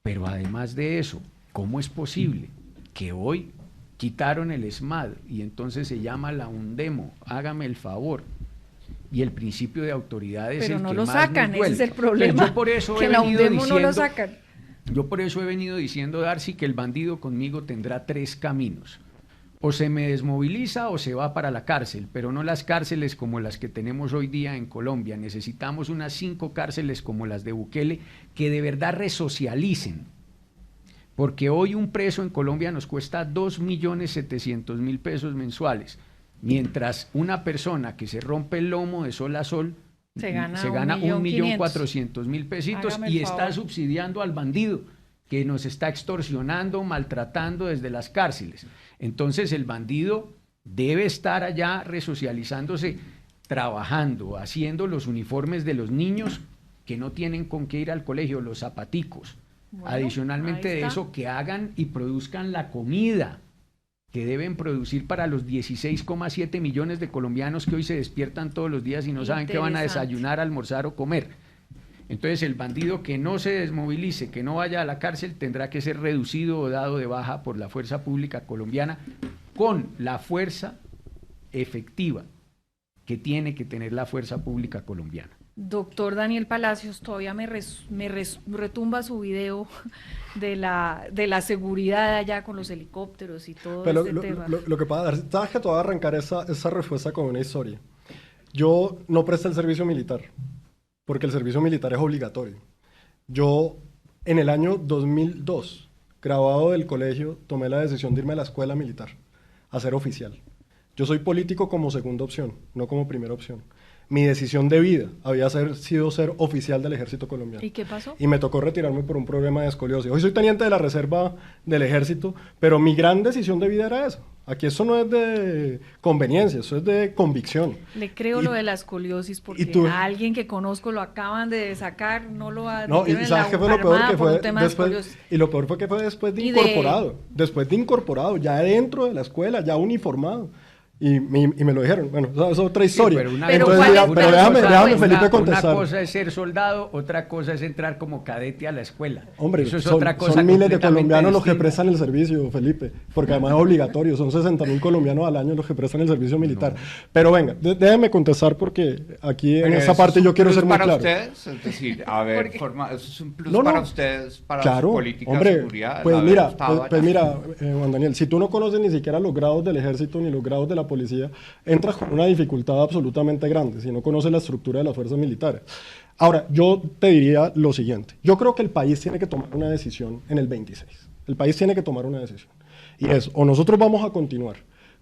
Pero además de eso, ¿cómo es posible que hoy quitaron el SMAD y entonces se llama la UNDEMO? Hágame el favor. Y el principio de autoridad es pero el no que lo más sacan, nos duele. ese es el problema. Yo por eso que he la venido UNDEMO diciendo, no lo sacan. Yo por eso he venido diciendo, Darcy, que el bandido conmigo tendrá 3 caminos. O se me desmoviliza o se va para la cárcel, pero no las cárceles como las que tenemos hoy día en Colombia. Necesitamos unas 5 cárceles como las de Bukele que de verdad resocialicen. Porque hoy un preso en Colombia nos cuesta 2.700.000 pesos mensuales, mientras una persona que se rompe el lomo de sol a sol se gana 1.400.000 pesitos Hágame y el está favor. subsidiando al bandido que nos está extorsionando, maltratando desde las cárceles. Entonces el bandido debe estar allá resocializándose, trabajando, haciendo los uniformes de los niños que no tienen con qué ir al colegio, los zapaticos. Bueno, Adicionalmente ahí de está. eso, que hagan y produzcan la comida que deben producir para los 16,7 millones de colombianos que hoy se despiertan todos los días y no saben qué van a Interesante. desayunar, almorzar o comer. Entonces el bandido que no se desmovilice, que no vaya a la cárcel, tendrá que ser reducido o dado de baja por la fuerza pública colombiana con la fuerza efectiva que tiene que tener la fuerza pública colombiana. Doctor Daniel Palacios, todavía me retumba su video de la seguridad allá con los helicópteros y todo Pero este tema. lo que pasa, sabes que te voy a arrancar esa respuesta con una historia. Yo no presté el servicio militar, porque el servicio militar es obligatorio. Yo, en el año 2002, graduado del colegio, tomé la decisión de irme a la escuela militar, a ser oficial. Yo soy político como segunda opción, no como primera opción. Mi decisión de vida había sido ser oficial del ejército colombiano. ¿Y qué pasó? Y me tocó retirarme por un problema de escoliosis. Hoy soy teniente de la reserva del ejército, pero mi gran decisión de vida era esa. Aquí eso no es de conveniencia, eso es de convicción. Le creo lo de la escoliosis porque a alguien que conozco lo acaban de sacar, no lo ha No, y ¿sabes qué fue lo peor? Que fue después, y lo peor fue que fue después de incorporado. Después de incorporado, ya dentro de la escuela, ya uniformado. Y me lo dijeron. Bueno, esa es otra historia. Sí, pero déjame Felipe contestar. Una cosa es ser soldado, otra cosa es entrar como cadete a la escuela. Hombre, eso es son, otra cosa son miles de colombianos distinta. los que prestan el servicio, Felipe, porque además es obligatorio, son 60.000 colombianos al año los que prestan el servicio militar. No. Pero venga, déjeme contestar porque aquí en esa parte yo quiero ser muy claro. ¿Para ustedes? Es decir, a ver, eso es un plus para ustedes, para claro, su política hombre, de seguridad. Pues mira, Juan Daniel, si tú no conoces ni siquiera los grados del ejército ni los grados de la policía, entras con una dificultad absolutamente grande si no conoces la estructura de las fuerzas militares. Ahora, yo te diría lo siguiente. Yo creo que el país tiene que tomar una decisión en el 26. El país tiene que tomar una decisión. Y es, o nosotros vamos a continuar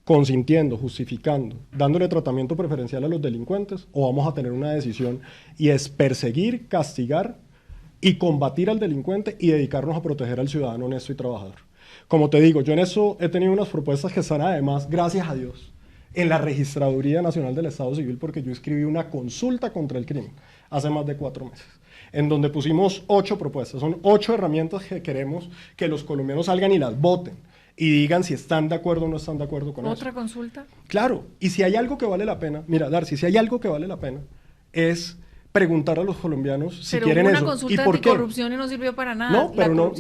consintiendo, justificando, dándole tratamiento preferencial a los delincuentes, o vamos a tener una decisión y es perseguir, castigar y combatir al delincuente y dedicarnos a proteger al ciudadano honesto y trabajador. Como te digo, yo en eso he tenido unas propuestas que están además, gracias a Dios, en la Registraduría Nacional del Estado Civil, porque yo escribí una consulta contra el crimen hace más de 4 meses, en donde pusimos 8 propuestas. Son 8 herramientas que queremos que los colombianos salgan y las voten y digan si están de acuerdo o no están de acuerdo con eso. ¿Otra consulta? Claro, y si hay algo que vale la pena, mira, Darcy, si hay algo que vale la pena es preguntar a los colombianos si quieren eso. Pero una consulta anticorrupción y no sirvió para nada. No, pero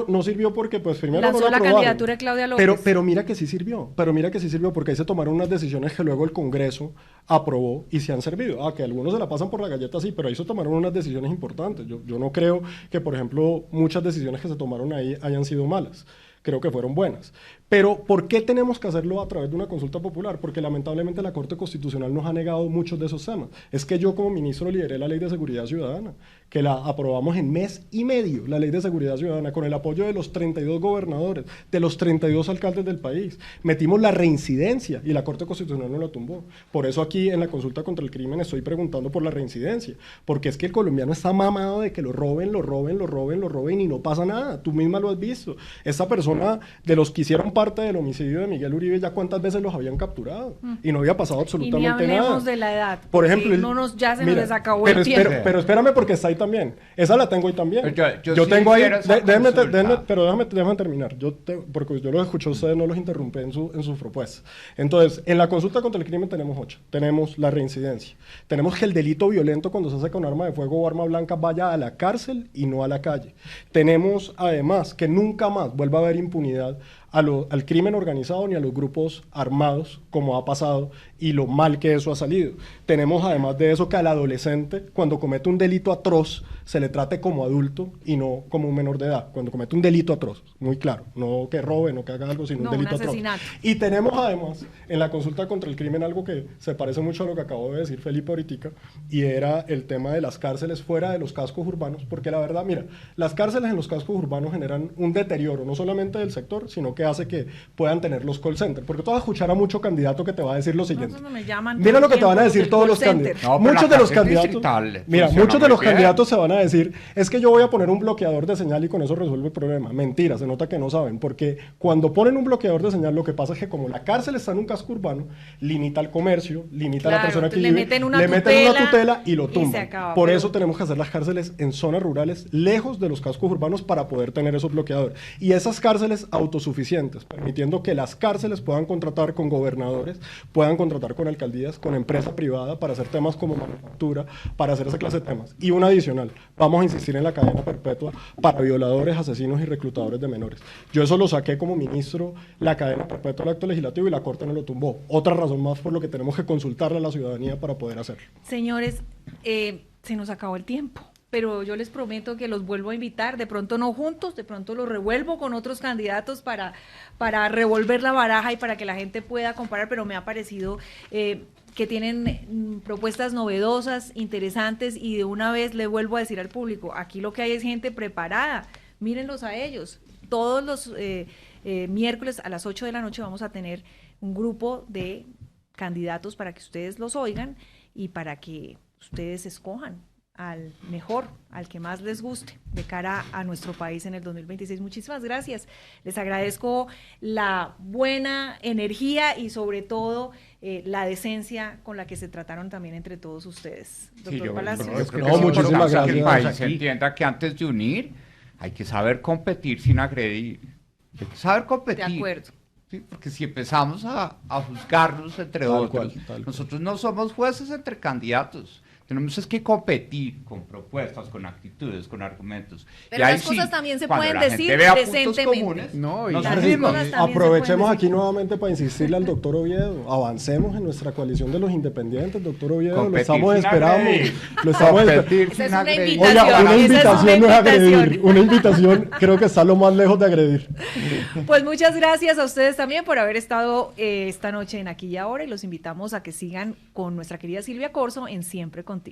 no sirvió porque pues primero lanzó no la la candidatura de Claudia López. Pero mira que sí sirvió, porque ahí se tomaron unas decisiones que luego el Congreso aprobó y se han servido. Que algunos se la pasan por la galleta, sí, pero ahí se tomaron unas decisiones importantes. Yo no creo que, por ejemplo, muchas decisiones que se tomaron ahí hayan sido malas. Creo que fueron buenas. Pero ¿por qué tenemos que hacerlo a través de una consulta popular? Porque lamentablemente la Corte Constitucional nos ha negado muchos de esos temas. Es que yo como ministro lideré la Ley de Seguridad Ciudadana, que la aprobamos en mes y medio, la Ley de Seguridad Ciudadana, con el apoyo de los 32 gobernadores, de los 32 alcaldes del país. Metimos la reincidencia y la Corte Constitucional no la tumbó. Por eso aquí en la consulta contra el crimen estoy preguntando por la reincidencia, porque es que el colombiano está mamado de que lo roben y no pasa nada. Tú misma lo has visto. Esta persona persona, de los que hicieron parte del homicidio de Miguel Uribe, ya cuántas veces los habían capturado y no había pasado absolutamente y ni hablemos nada. de la edad. Por ejemplo, ya se mira, nos les acabó el tiempo. Pero espérame porque está ahí también. Esa la tengo ahí también. Yo Yo sí tengo ahí, hiciera esa consulta. pero déjame terminar. Porque yo los escuché a ustedes, no los interrumpí en sus propuestas. Entonces, en la consulta contra el crimen tenemos 8. Tenemos la reincidencia. Tenemos que el delito violento cuando se hace con arma de fuego o arma blanca vaya a la cárcel y no a la calle. Tenemos además que nunca más vuelva a haber impunidad al crimen organizado ni a los grupos armados, como ha pasado, y lo mal que eso ha salido. Tenemos además de eso que al adolescente, cuando comete un delito atroz, se le trate como adulto y no como un menor de edad. Cuando comete un delito atroz, muy claro, no que robe, no que haga algo, sino un delito atroz. Y tenemos además en la consulta contra el crimen algo que se parece mucho a lo que acabó de decir Felipe ahorita, y era el tema de las cárceles fuera de los cascos urbanos, porque la verdad, mira, las cárceles en los cascos urbanos generan un deterioro, no solamente del sector, sino que hace que puedan tener los call centers, porque tú vas a escuchar a mucho candidato que te va a decir lo siguiente. Mira lo que te van a decir todos los candidatos. No, muchos de los candidatos, distrital, mira, muchos de los candidatos se van a decir, es que yo voy a poner un bloqueador de señal y con eso resuelve el problema. Mentira, se nota que no saben, porque cuando ponen un bloqueador de señal, lo que pasa es que como la cárcel está en un casco urbano, limita el comercio, limita a la persona que vive, le meten una tutela y lo tumban. Por eso tenemos que hacer las cárceles en zonas rurales, lejos de los cascos urbanos, para poder tener esos bloqueadores. Y esas cárceles autosuficientes, permitiendo que las cárceles puedan contratar con gobernadores, puedan contratar con alcaldías, con empresa privada, para hacer temas como manufactura, para hacer esa clase de temas. Y un adicional, vamos a insistir en la cadena perpetua para violadores, asesinos y reclutadores de menores. Yo eso lo saqué como ministro, la cadena perpetua del acto legislativo, y la Corte no lo tumbó. Otra razón más por lo que tenemos que consultarle a la ciudadanía para poder hacerlo. Señores, se nos acabó el tiempo, pero yo les prometo que los vuelvo a invitar, de pronto no juntos, de pronto los revuelvo con otros candidatos para revolver la baraja y para que la gente pueda comparar, pero me ha parecido que tienen propuestas novedosas, interesantes, y de una vez le vuelvo a decir al público, aquí lo que hay es gente preparada, mírenlos a ellos. Todos los miércoles a las 8 de la noche vamos a tener un grupo de candidatos para que ustedes los oigan y para que ustedes escojan al mejor, al que más les guste de cara a nuestro país en el 2026. Muchísimas gracias. Les agradezco la buena energía y sobre todo la decencia con la que se trataron también entre todos ustedes. Doctor Palacios. Muchísimas gracias. Que el país entienda que antes de unir hay que saber competir sin agredir. Hay que saber competir. De acuerdo. Sí, porque si empezamos a juzgarnos entre otros, nosotros no somos jueces entre candidatos. Tenemos es que competir con propuestas, con actitudes, con argumentos. Pero las cosas también se pueden decir decentemente. Aprovechemos aquí nuevamente para insistirle al doctor Oviedo. Avancemos en nuestra coalición de los independientes, doctor Oviedo. Competir lo estamos esperando. Esa es una invitación. Oiga, una invitación no es agredir. Una invitación creo que está lo más lejos de agredir. Pues muchas gracias a ustedes también por haber estado esta noche en Aquí y Ahora, y los invitamos a que sigan con nuestra querida Silvia Corzo en Siempre Contigo.